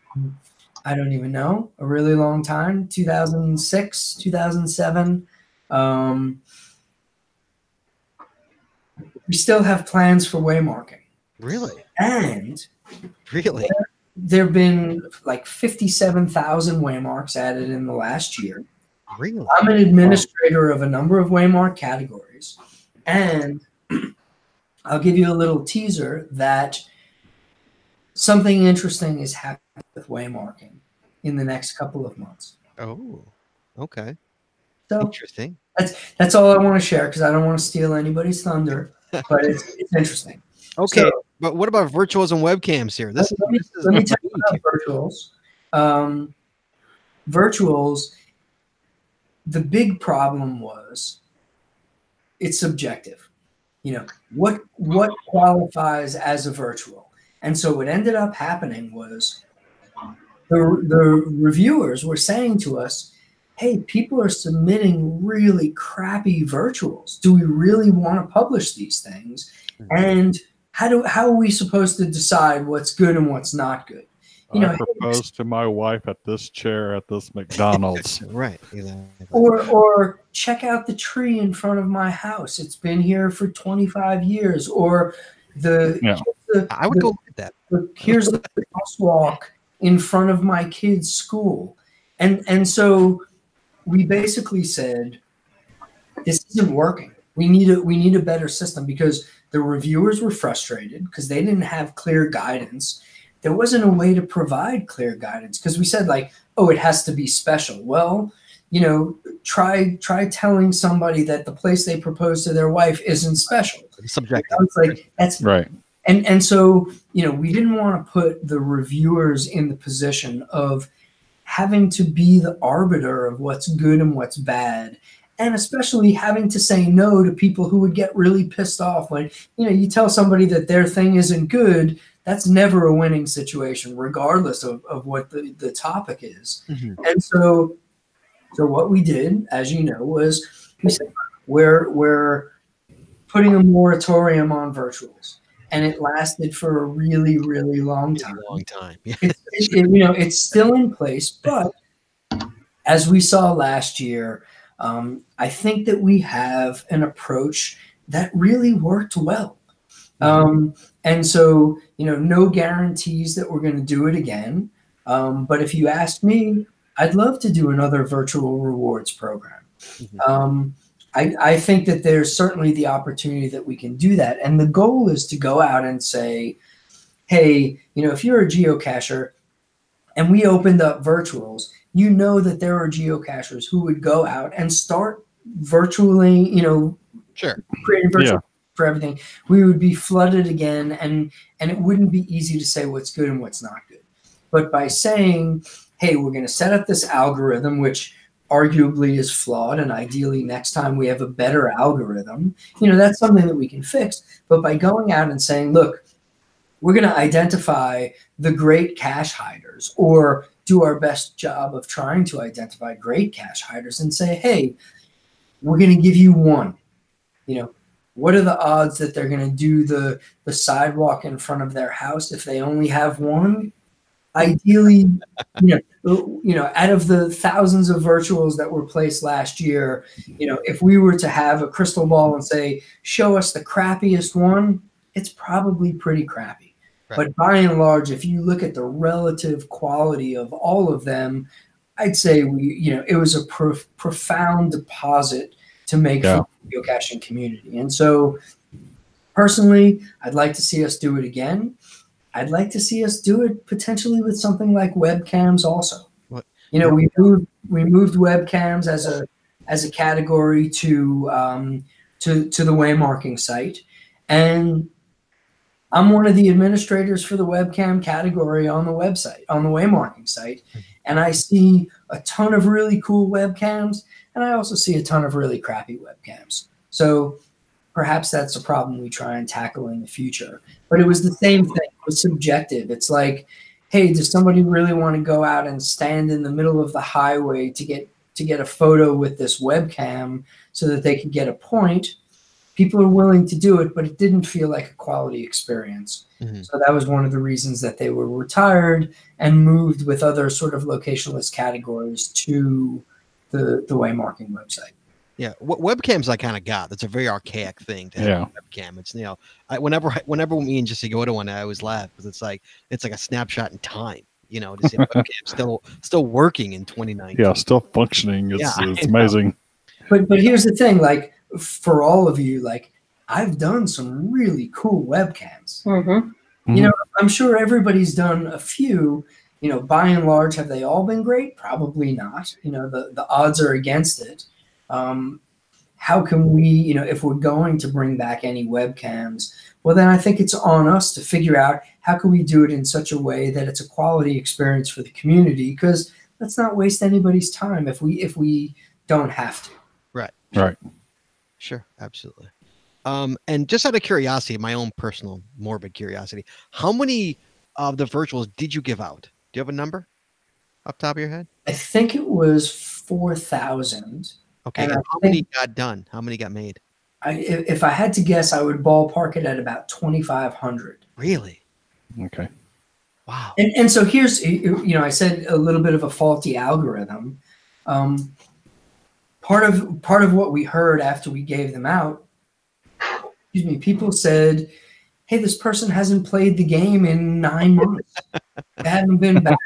Speaker 1: I don't even know, a really long time, 2006, 2007. We still have plans for waymarking.
Speaker 3: Really?
Speaker 1: And
Speaker 3: really,
Speaker 1: there have been like 57,000 waymarks added in the last year.
Speaker 3: Really?
Speaker 1: I'm an administrator of a number of waymark categories. And I'll give you a little teaser that something interesting is happening with waymarking in the next couple of months.
Speaker 3: Oh, okay.
Speaker 1: So
Speaker 3: Interesting.
Speaker 1: that's all I want to share because I don't want to steal anybody's thunder, but it's interesting.
Speaker 3: Okay,
Speaker 1: So,
Speaker 3: but what about virtuals and webcams here? This
Speaker 1: let me tell you about virtuals. Virtuals, the big problem was it's subjective. You know, what qualifies as a virtual? And so what ended up happening was the reviewers were saying to us, hey, people are submitting really crappy virtuals. Do we really want to publish these things? And how are we supposed to decide what's good and what's not good?
Speaker 2: I proposed to my wife at this chair at this McDonald's.
Speaker 3: Right. Exactly.
Speaker 1: Or check out the tree in front of my house. It's been here for 25 years. Or
Speaker 3: I would go look at that.
Speaker 1: Here's the crosswalk in front of my kid's school. And so we basically said, this isn't working. We need a better system because the reviewers were frustrated because they didn't have clear guidance. There wasn't a way to provide clear guidance because we said like, oh, it has to be special. Well, you know, try telling somebody that the place they proposed to their wife isn't special.
Speaker 3: It's subjective.
Speaker 1: You know, it's like that's
Speaker 2: Right.
Speaker 1: And so, you know, we didn't want to put the reviewers in the position of having to be the arbiter of what's good and what's bad. And especially having to say no to people who would get really pissed off when, you know, you tell somebody that their thing isn't good. That's never a winning situation, regardless of what the topic is. Mm-hmm. And so what we did, as you know, was we said, we're putting a moratorium on virtuals. And it lasted for a really, really long time. It's still in place, but as we saw last year, I think that we have an approach that really worked well. And so, you know, no guarantees that we're going to do it again. But if you ask me, I'd love to do another virtual rewards program. Mm-hmm. I think that there's certainly the opportunity that we can do that. And the goal is to go out and say, hey, you know, if you're a geocacher and we opened up virtuals, you know that there are geocachers who would go out and start virtually, you know, creating virtual for everything. We would be flooded again, and it wouldn't be easy to say what's good and what's not good. But by saying, hey, we're going to set up this algorithm, which arguably is flawed, and ideally next time we have a better algorithm, you know, that's something that we can fix. But by going out and saying, look, we're going to identify the great cache hiders, or do our best job of trying to identify great cache hiders and say, hey, we're going to give you one. You know, what are the odds that they're going to do the sidewalk in front of their house if they only have one? Ideally, you know, out of the thousands of virtuals that were placed last year, you know, if we were to have a crystal ball and say, show us the crappiest one, it's probably pretty crappy. Right. But by and large, if you look at the relative quality of all of them, I'd say it was a profound deposit to make for the geocaching community. And so personally, I'd like to see us do it again. I'd like to see us do it potentially with something like webcams also. What? You know, we moved webcams as as a category to the waymarking site, and I'm one of the administrators for the webcam category on the website, on the waymarking site, and I see a ton of really cool webcams, and I also see a ton of really crappy webcams. So perhaps that's a problem we try and tackle in the future. But it was the same thing. It was subjective. It's like, hey, does somebody really want to go out and stand in the middle of the highway to get a photo with this webcam so that they can get a point? People are willing to do it, but it didn't feel like a quality experience. Mm-hmm. So that was one of the reasons that they were retired and moved with other sort of locationless categories to the waymarking website.
Speaker 3: Yeah, webcams I kind of got. That's a very archaic thing to have a webcam. It's, you know, whenever me and Jesse go to one, I always laugh because it's like a snapshot in time. You know, to see a webcam still working in 2019.
Speaker 2: Yeah, still functioning. It's amazing.
Speaker 1: But here's the thing, like, for all of you, like, I've done some really cool webcams.
Speaker 4: Mm-hmm.
Speaker 1: You know, I'm sure everybody's done a few. You know, by and large, have they all been great? Probably not. You know, the odds are against it. How can we, you know, if we're going to bring back any webcams, well, then I think it's on us to figure out how can we do it in such a way that it's a quality experience for the community, because let's not waste anybody's time if we don't have to.
Speaker 3: Right. Sure. Absolutely. And just out of curiosity, my own personal morbid curiosity, how many of the virtuals did you give out? Do you have a number off the top of your head?
Speaker 1: I think it was 4,000.
Speaker 3: Okay. And how many got done? How many got made?
Speaker 1: If I had to guess, I would ballpark it at about 2,500.
Speaker 3: Really?
Speaker 2: Okay.
Speaker 3: Wow.
Speaker 1: And so here's, you know, I said a little bit of a faulty algorithm. Part of what we heard after we gave them out, people said, hey, this person hasn't played the game in 9 months. They haven't been back.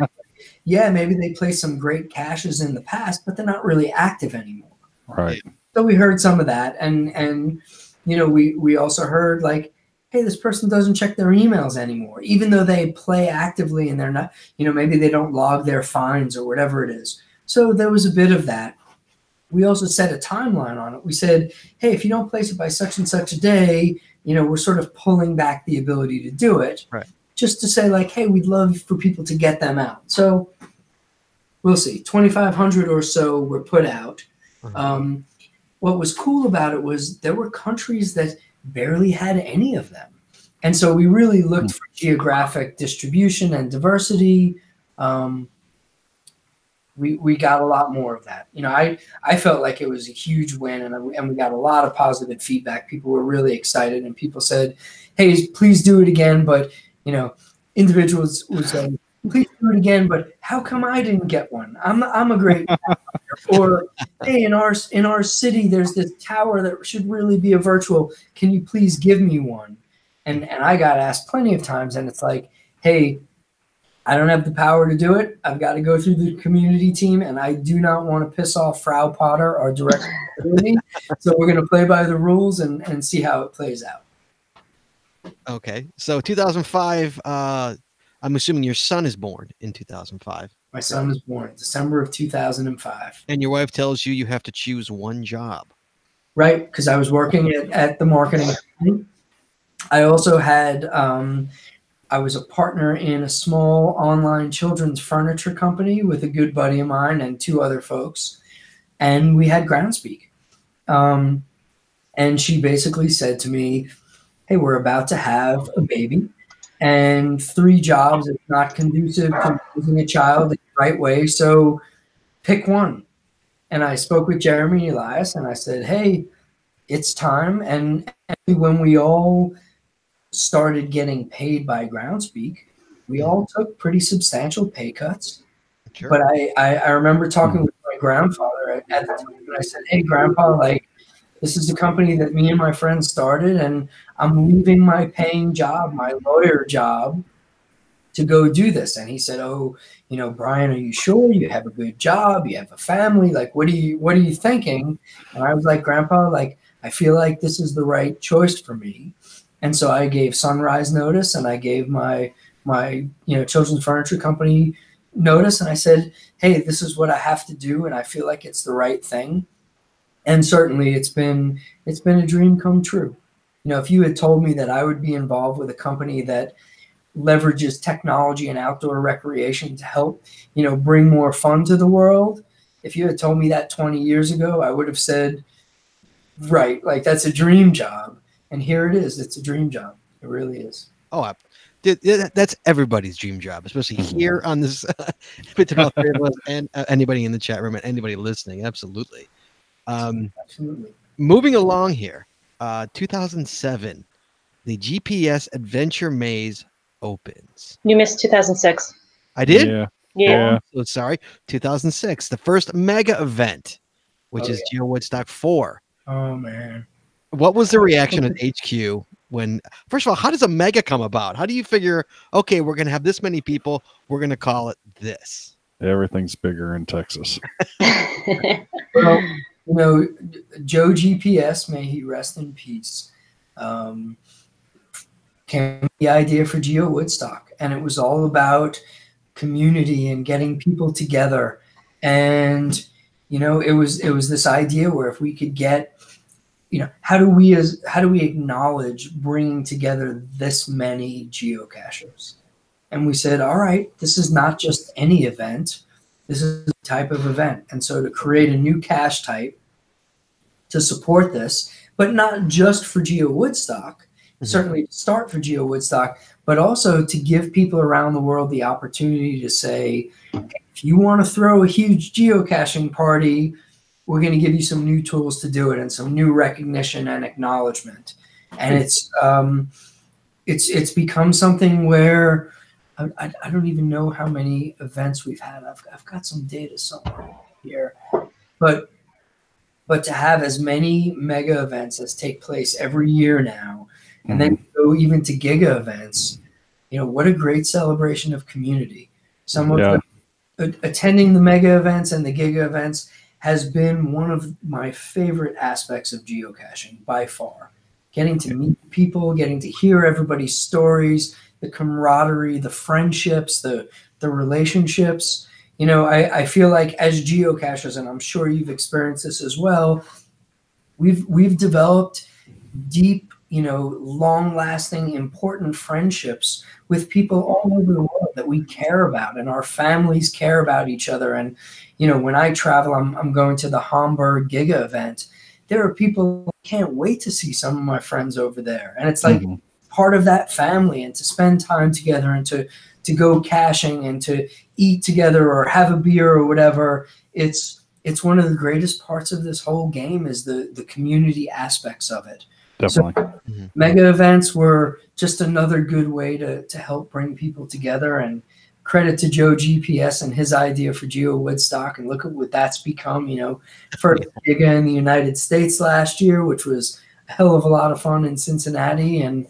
Speaker 1: Yeah, maybe they played some great caches in the past, but they're not really active anymore.
Speaker 2: Right.
Speaker 1: So we heard some of that. And you know, we also heard, like, hey, this person doesn't check their emails anymore, even though they play actively and they're not, you know, maybe they don't log their fines or whatever it is. So there was a bit of that. We also set a timeline on it. We said, hey, if you don't place it by such and such a day, you know, we're sort of pulling back the ability to do it.
Speaker 3: Right.
Speaker 1: Just to say, like, hey, we'd love for people to get them out. So we'll see. 2,500 or so were put out. What was cool about it was there were countries that barely had any of them. And so we really looked for geographic distribution and diversity. We got a lot more of that. You know, I felt like it was a huge win, and we got a lot of positive feedback. People were really excited, and people said, hey, please do it again. But, you know, individuals would say, please do it again, but how come I didn't get one? I'm a great or, hey, in our city, there's this tower that should really be a virtual. Can you please give me one? And I got asked plenty of times, and it's like, hey, I don't have the power to do it. I've got to go through the community team, and I do not want to piss off Frau Potter, our director of community. So we're going to play by the rules and see how it plays out.
Speaker 3: Okay. So 2005, I'm assuming your son is born in 2005.
Speaker 1: My son was born December of 2005.
Speaker 3: And your wife tells you have to choose one job.
Speaker 1: Right, because I was working at the marketing company. I also had I was a partner in a small online children's furniture company with a good buddy of mine and 2 other folks. And we had Groundspeak. And she basically said to me, hey, we're about to have a baby, and 3 jobs is not conducive to raising a child the right way. So pick one. And I spoke with Jeremy and Elias, and I said, hey, it's time. And when we all started getting paid by Groundspeak, we all took pretty substantial pay cuts. Sure. But I remember talking with my grandfather at the time, and I said, hey, Grandpa, like, this is a company that me and my friends started, and I'm leaving my paying job, my lawyer job, to go do this. And he said, oh, you know, Bryan, are you sure? You have a good job, you have a family, like, what are you thinking? And I was like, Grandpa, like, I feel like this is the right choice for me. And so I gave Sunrise notice, and I gave my children's furniture company notice, and I said, hey, this is what I have to do, and I feel like it's the right thing. And certainly it's been a dream come true. If you had told me that I would be involved with a company that leverages technology and outdoor recreation to help, bring more fun to the world, if you had told me that 20 years ago, I would have said, right, like that's a dream job. And here it is. It's a dream job. It really is.
Speaker 3: Oh, that's everybody's dream job, especially here on this between all three of us and anybody in the chat room and anybody listening. Absolutely.
Speaker 1: Absolutely.
Speaker 3: Moving along here, 2007, the GPS Adventure Maze opens.
Speaker 4: You missed 2006.
Speaker 3: I did?
Speaker 2: Yeah.
Speaker 4: Yeah.
Speaker 3: So sorry. 2006, the first mega event, which is Geo Woodstock 4.
Speaker 1: Oh, man.
Speaker 3: What was the reaction at HQ when, first of all, how does a mega come about? How do you figure, okay, we're going to have this many people, we're going to call it this?
Speaker 2: Everything's bigger in Texas.
Speaker 1: Well, Joe GPS, may he rest in peace, came with the idea for Geo Woodstock. And it was all about community and getting people together. And, it was this idea where if we could get, how do we acknowledge bringing together this many geocachers? And we said, all right, this is not just any event. This is a type of event. And so to create a new cache type to support this, but not just for Geo Woodstock, certainly to start for Geo Woodstock, but also to give people around the world the opportunity to say, if you want to throw a huge geocaching party, we're going to give you some new tools to do it and some new recognition and acknowledgement. And it's become something where I don't even know how many events we've had. I've got some data somewhere here, but to have as many mega events as take place every year now, and then go even to giga events, what a great celebration of community. Some of attending the mega events and the giga events has been one of my favorite aspects of geocaching by far. Getting to meet people, getting to hear everybody's stories, the camaraderie, the friendships, the relationships. I feel like as geocachers, and I'm sure you've experienced this as well, we've developed deep, long-lasting, important friendships with people all over the world that we care about, and our families care about each other. And when I travel, I'm going to the Hamburg Giga event. There are people who can't wait to see some of my friends over there, and it's like part of that family, and to spend time together, and to go caching, and to eat together or have a beer or whatever. It's one of the greatest parts of this whole game is the community aspects of it.
Speaker 2: Definitely.
Speaker 1: So, mega events were just another good way to help bring people together. And credit to Joe GPS and his idea for Geo Woodstock, and look at what that's become. First giga in the United States last year, which was a hell of a lot of fun in Cincinnati, and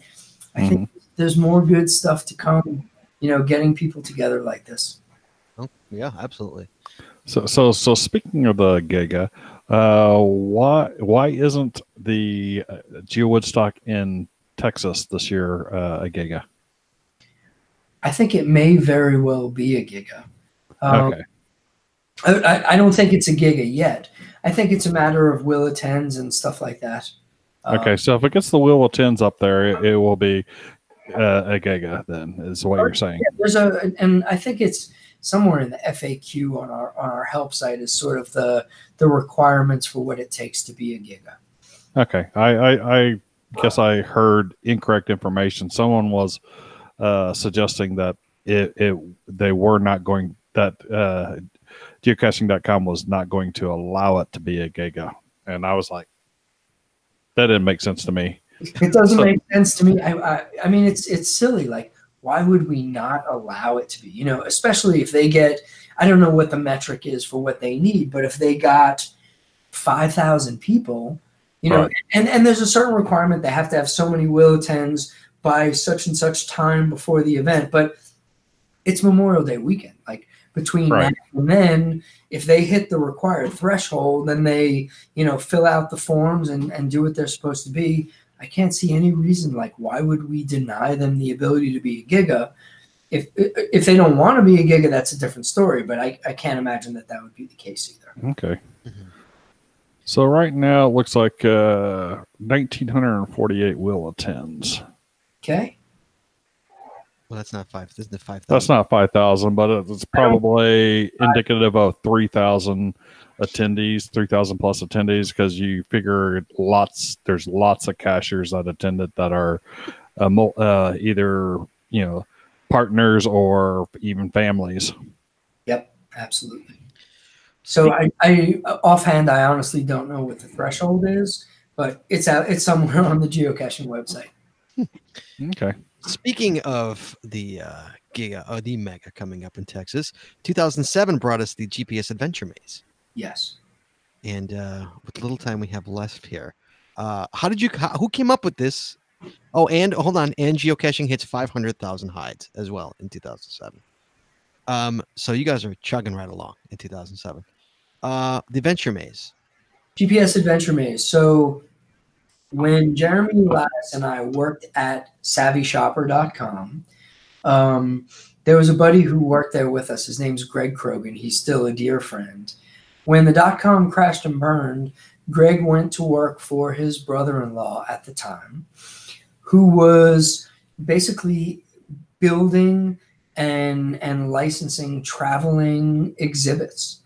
Speaker 1: I think there's more good stuff to come. Getting people together like this.
Speaker 3: Oh, yeah, absolutely.
Speaker 2: So speaking of the giga, why isn't the Geo Woodstock in Texas this year a giga?
Speaker 1: I think it may very well be a giga.
Speaker 2: Okay.
Speaker 1: I don't think it's a giga yet. I think it's a matter of will attends and stuff like that.
Speaker 2: Okay, so if it gets the will attends up there, it will be a giga. Then is what you're saying.
Speaker 1: Yeah, and I think it's somewhere in the FAQ on our help site is sort of the requirements for what it takes to be a giga.
Speaker 2: Okay, I guess I heard incorrect information. Someone was suggesting that they were not going, that geocaching.com was not going to allow it to be a giga, and I was like, that didn't make sense to me.
Speaker 1: It doesn't make sense to me. I mean, it's silly. Like, why would we not allow it to be? Especially if they get, I don't know what the metric is for what they need, but if they got 5,000 people, right. and there's a certain requirement, they have to have so many will attends by such and such time before the event, but it's Memorial Day weekend. Like, between now and then, if they hit the required threshold, then they, fill out the forms and do what they're supposed to be. I can't see any reason, like, why would we deny them the ability to be a giga? If they don't want to be a giga, that's a different story, but I can't imagine that would be the case either.
Speaker 2: Okay. So right now it looks like 1,948 will attends.
Speaker 1: Okay.
Speaker 3: Well, that's not 5,000.
Speaker 2: That's not 5,000, but it's probably indicative of 3,000 attendees, 3,000 plus attendees, because you figure there's lots of cashers that attended that are either partners or even families.
Speaker 1: Yep, absolutely. So I offhand, I honestly don't know what the threshold is, but it's somewhere on the geocaching website.
Speaker 2: Okay.
Speaker 3: Speaking of the the mega coming up in Texas, 2007 brought us the GPS Adventure Maze.
Speaker 1: Yes.
Speaker 3: And with the little time we have left here, who came up with this? Oh, and hold on, and geocaching hits 500,000 hides as well in 2007. So you guys are chugging right along in 2007. The Adventure Maze.
Speaker 1: GPS Adventure Maze. So when Jeremy Lattis and I worked at SavvyShopper.com, there was a buddy who worked there with us. His name's Greg Krogan. He's still a dear friend. When the .com crashed and burned, Greg went to work for his brother-in-law at the time, who was basically building and licensing traveling exhibits.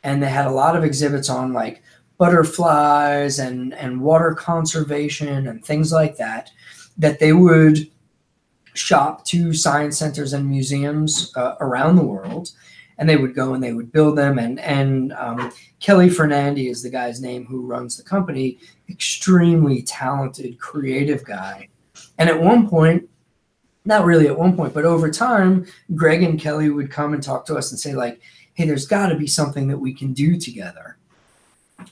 Speaker 1: And they had a lot of exhibits on like butterflies and water conservation and things like that they would shop to science centers and museums around the world. And they would go and they would build them. And Kelly Fernandi is the guy's name who runs the company. Extremely talented, creative guy. And at one point, not really at one point, but over time, Greg and Kelly would come and talk to us and say like, hey, there's got to be something that we can do together.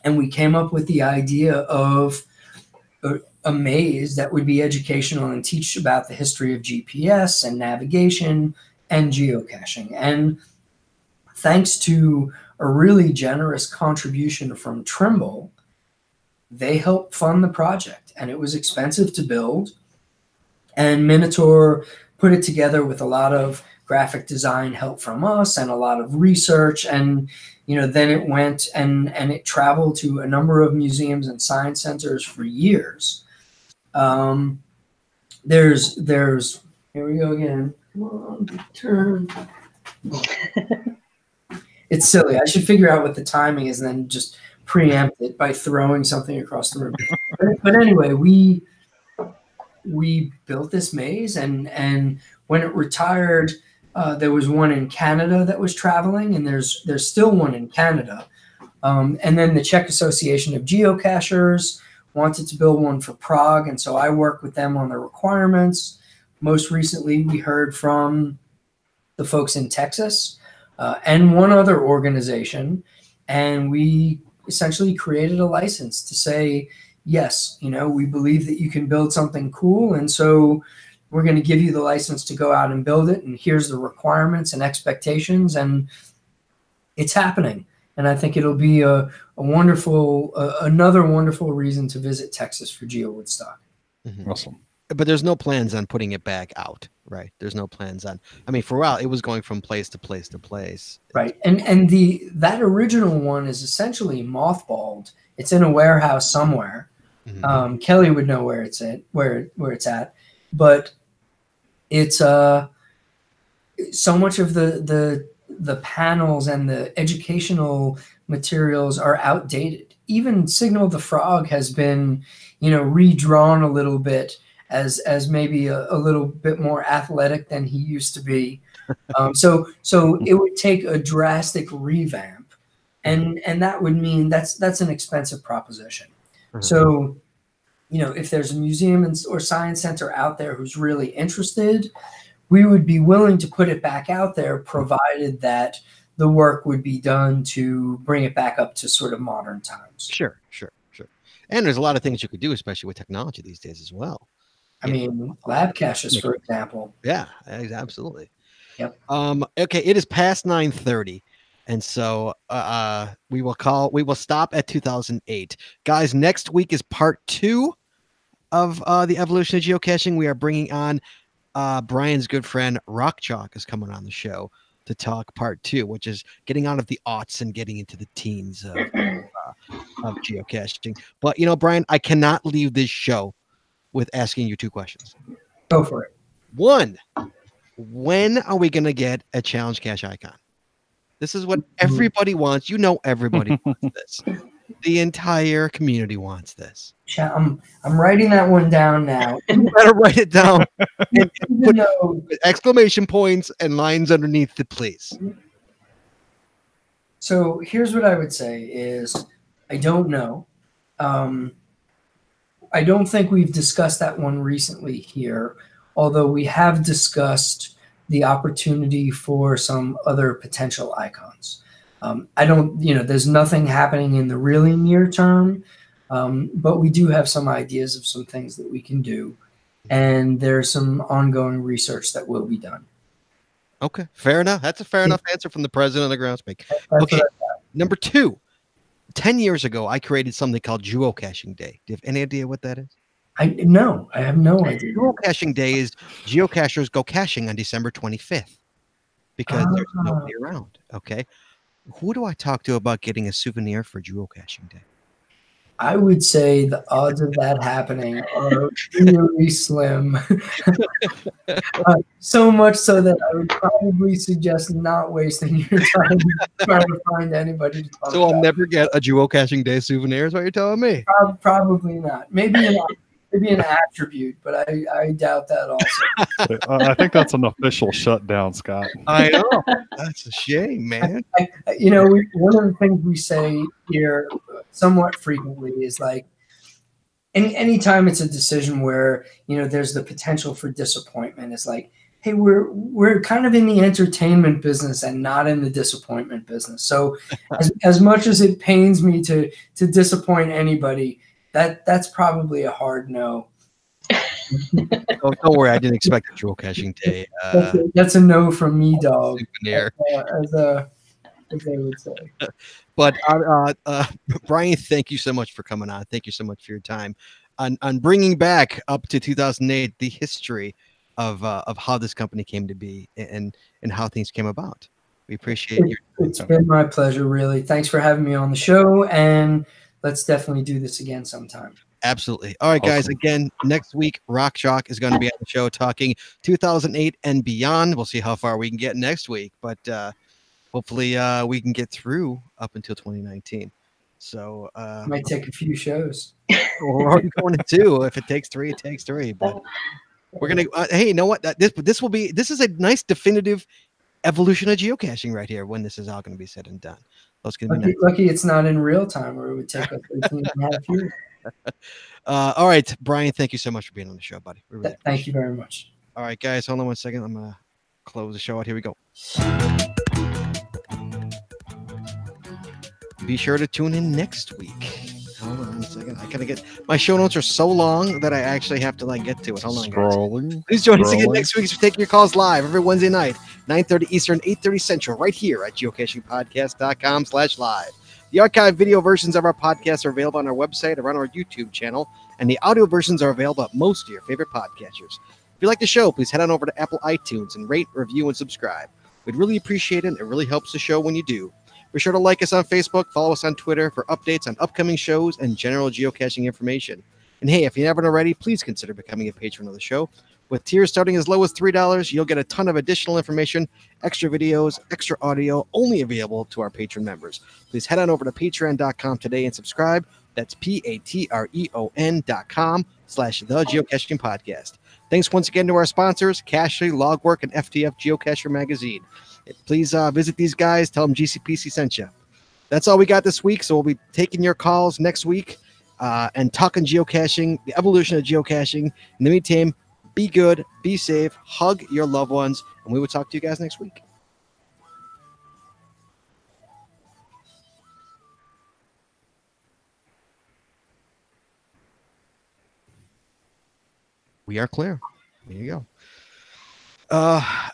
Speaker 1: And we came up with the idea of a maze that would be educational and teach about the history of GPS and navigation and geocaching. And thanks to a really generous contribution from Trimble, they helped fund the project. And it was expensive to build. And Minotaur put it together with a lot of graphic design help from us and a lot of research. And, then it went and it traveled to a number of museums and science centers for years. There's, here we go again. Come on, turn. It's silly. I should figure out what the timing is and then just preempt it by throwing something across the room. But anyway, we built this maze, and when it retired, there was one in Canada that was traveling, and there's still one in Canada. And then the Czech Association of Geocachers wanted to build one for Prague, and so I worked with them on the requirements. Most recently, we heard from the folks in Texas and one other organization, and we essentially created a license to say, yes, we believe that you can build something cool, and so we're going to give you the license to go out and build it, and here's the requirements and expectations, and it's happening. And I think it'll be a wonderful, another wonderful reason to visit Texas for Geo Woodstock.
Speaker 3: Mm-hmm.
Speaker 2: Awesome.
Speaker 3: But there's no plans on putting it back out, right? There's no plans on. I mean, for a while, it was going from place to place to place.
Speaker 1: Right, and that original one is essentially mothballed. It's in a warehouse somewhere. Mm-hmm. Kelly would know where it's at, but it's so much of the panels and the educational materials are outdated. Even Signal the Frog has been, redrawn a little bit as maybe a little bit more athletic than he used to be. So it would take a drastic revamp, and that would mean that's an expensive proposition. Mm-hmm. So, if there's a museum or science center out there who's really interested, we would be willing to put it back out there, provided that the work would be done to bring it back up to sort of modern times.
Speaker 3: Sure. And there's a lot of things you could do, especially with technology these days as well.
Speaker 1: I mean, lab caches, for example.
Speaker 3: Yeah, absolutely.
Speaker 1: Yep.
Speaker 3: Okay, it is past 9:30. And so we will stop at 2008. Guys, next week is part 2 of the evolution of geocaching. We are bringing on Brian's good friend Rock Chalk is coming on the show to talk part 2, which is getting out of the aughts and getting into the teens of geocaching. But Bryan, I cannot leave this show with asking you two questions.
Speaker 1: Go for it.
Speaker 3: One, when are we going to get a challenge cache icon? This is what everybody wants. Everybody wants this. The entire community wants this.
Speaker 1: I'm writing that one down now.
Speaker 3: You better write it down. And put exclamation points and lines underneath it, please.
Speaker 1: So here's what I would say is I don't know. I don't think we've discussed that one recently here, although we have discussed the opportunity for some other potential icons. I don't, there's nothing happening in the really near term, but we do have some ideas of some things that we can do. And there's some ongoing research that will be done.
Speaker 3: Okay, fair enough. That's a fair enough answer from the president of the Groundspeak. Okay, number 2. 10 years ago, I created something called Geocaching Day. Do you have any idea what that is?
Speaker 1: No, I have no idea.
Speaker 3: Geocaching Day is geocachers go caching on December 25th because there's nobody around. Okay. Who do I talk to about getting a souvenir for Geocaching Day?
Speaker 1: I would say the odds of that happening are really slim. So much so that I would probably suggest not wasting your time trying to find anybody to talk
Speaker 3: So I'll
Speaker 1: about.
Speaker 3: never get a Geocaching Day souvenir is what you're telling me?
Speaker 1: Probably not. Maybe an attribute, but I doubt that also.
Speaker 2: I think that's an official shutdown, Scott.
Speaker 3: I know. That's a shame, man.
Speaker 1: One of the things we say here somewhat frequently is like, anytime it's a decision where, there's the potential for disappointment, it's like, hey, we're kind of in the entertainment business and not in the disappointment business. So as much as it pains me to disappoint anybody, that's probably a hard no.
Speaker 3: Don't worry, I didn't expect a Geocaching Day.
Speaker 1: That's a no from me, dog.
Speaker 3: Souvenir.
Speaker 1: As they would say.
Speaker 3: But Bryan, thank you so much for coming on. Thank you so much for your time on bringing back up to 2008 the history of how this company came to be and how things came about. We appreciate you.
Speaker 1: It's been my pleasure, really. Thanks for having me on the show, and let's definitely do this again sometime.
Speaker 3: Absolutely. All right, guys.
Speaker 2: Awesome.
Speaker 3: Again, next week, Rock Shock is going to be on the show talking 2008 and beyond. We'll see how far we can get next week, but hopefully we can get through up until 2019. So
Speaker 1: Might take a few shows.
Speaker 3: we're already going to 2. If it takes 3, it takes 3. But we're gonna. Hey, you know what? This is a nice definitive evolution of geocaching right here. When this is all going to be said and done. That's going to be
Speaker 1: lucky it's not in real time, or it would take us 18 and a half years.
Speaker 3: All right, Bryan, thank you so much for being on the show, buddy. We really
Speaker 1: Thank you very much.
Speaker 3: All right, guys, hold on one second. I'm gonna close the show out. Here we go. Be sure to tune in next week. Hold on a second. I gotta get my show notes are so long that I actually have to get to it. Hold on, guys.
Speaker 2: Scrolling.
Speaker 3: Please join us again next week as we take your calls live every Wednesday night, 9:30 Eastern, 8:30 Central, right here at geocachingpodcast.com/live. The archived video versions of our podcasts are available on our website or on our YouTube channel, and the audio versions are available at most of your favorite podcatchers. If you like the show, please head on over to Apple iTunes and rate, review, and subscribe. We'd really appreciate it. It really helps the show when you do. Be sure to like us on Facebook, follow us on Twitter for updates on upcoming shows and general geocaching information. And hey, if you haven't already, please consider becoming a patron of the show. With tiers starting as low as $3, you'll get a ton of additional information, extra videos, extra audio, only available to our patron members. Please head on over to patreon.com today and subscribe. That's patreon.com/The Geocaching Podcast. Thanks once again to our sponsors, Cachly, Logwork, and FTF Geocacher Magazine. Please visit these guys. Tell them GCPC sent you. That's all we got this week, so we'll be taking your calls next week and talking geocaching, the evolution of geocaching. In the meantime, be good, be safe, hug your loved ones, and we will talk to you guys next week. We are clear. There you go.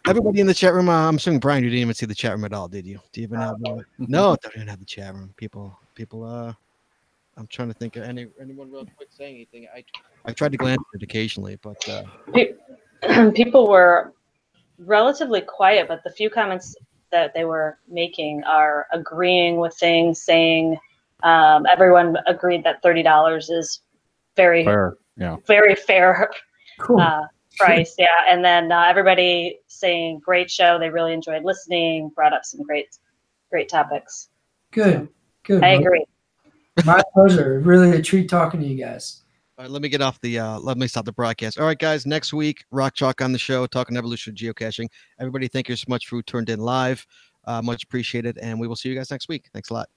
Speaker 3: Everybody in the chat room, I'm assuming, Bryan, you didn't even see the chat room at all, did you? Do you even have no, don't even have the chat room. People, I'm trying to think of anyone real quick saying anything. I tried to glance at it occasionally, but
Speaker 4: people were relatively quiet, but the few comments that they were making are agreeing with things, saying Everyone agreed that $30 is very
Speaker 2: Fair. Yeah.
Speaker 4: very fair
Speaker 1: Cool.
Speaker 4: price. Yeah. And then everybody saying great show. They really enjoyed listening, brought up some great topics.
Speaker 1: Good. Good.
Speaker 4: I
Speaker 1: Well,
Speaker 4: agree.
Speaker 1: my pleasure. Really a treat talking to you guys.
Speaker 3: All right, let me get off the let me stop the broadcast. All right, guys, next week, Rock Chalk on the show, talking evolution of geocaching. Everybody, thank you so much for who turned in live. Much appreciated, and we will see you guys next week. Thanks a lot.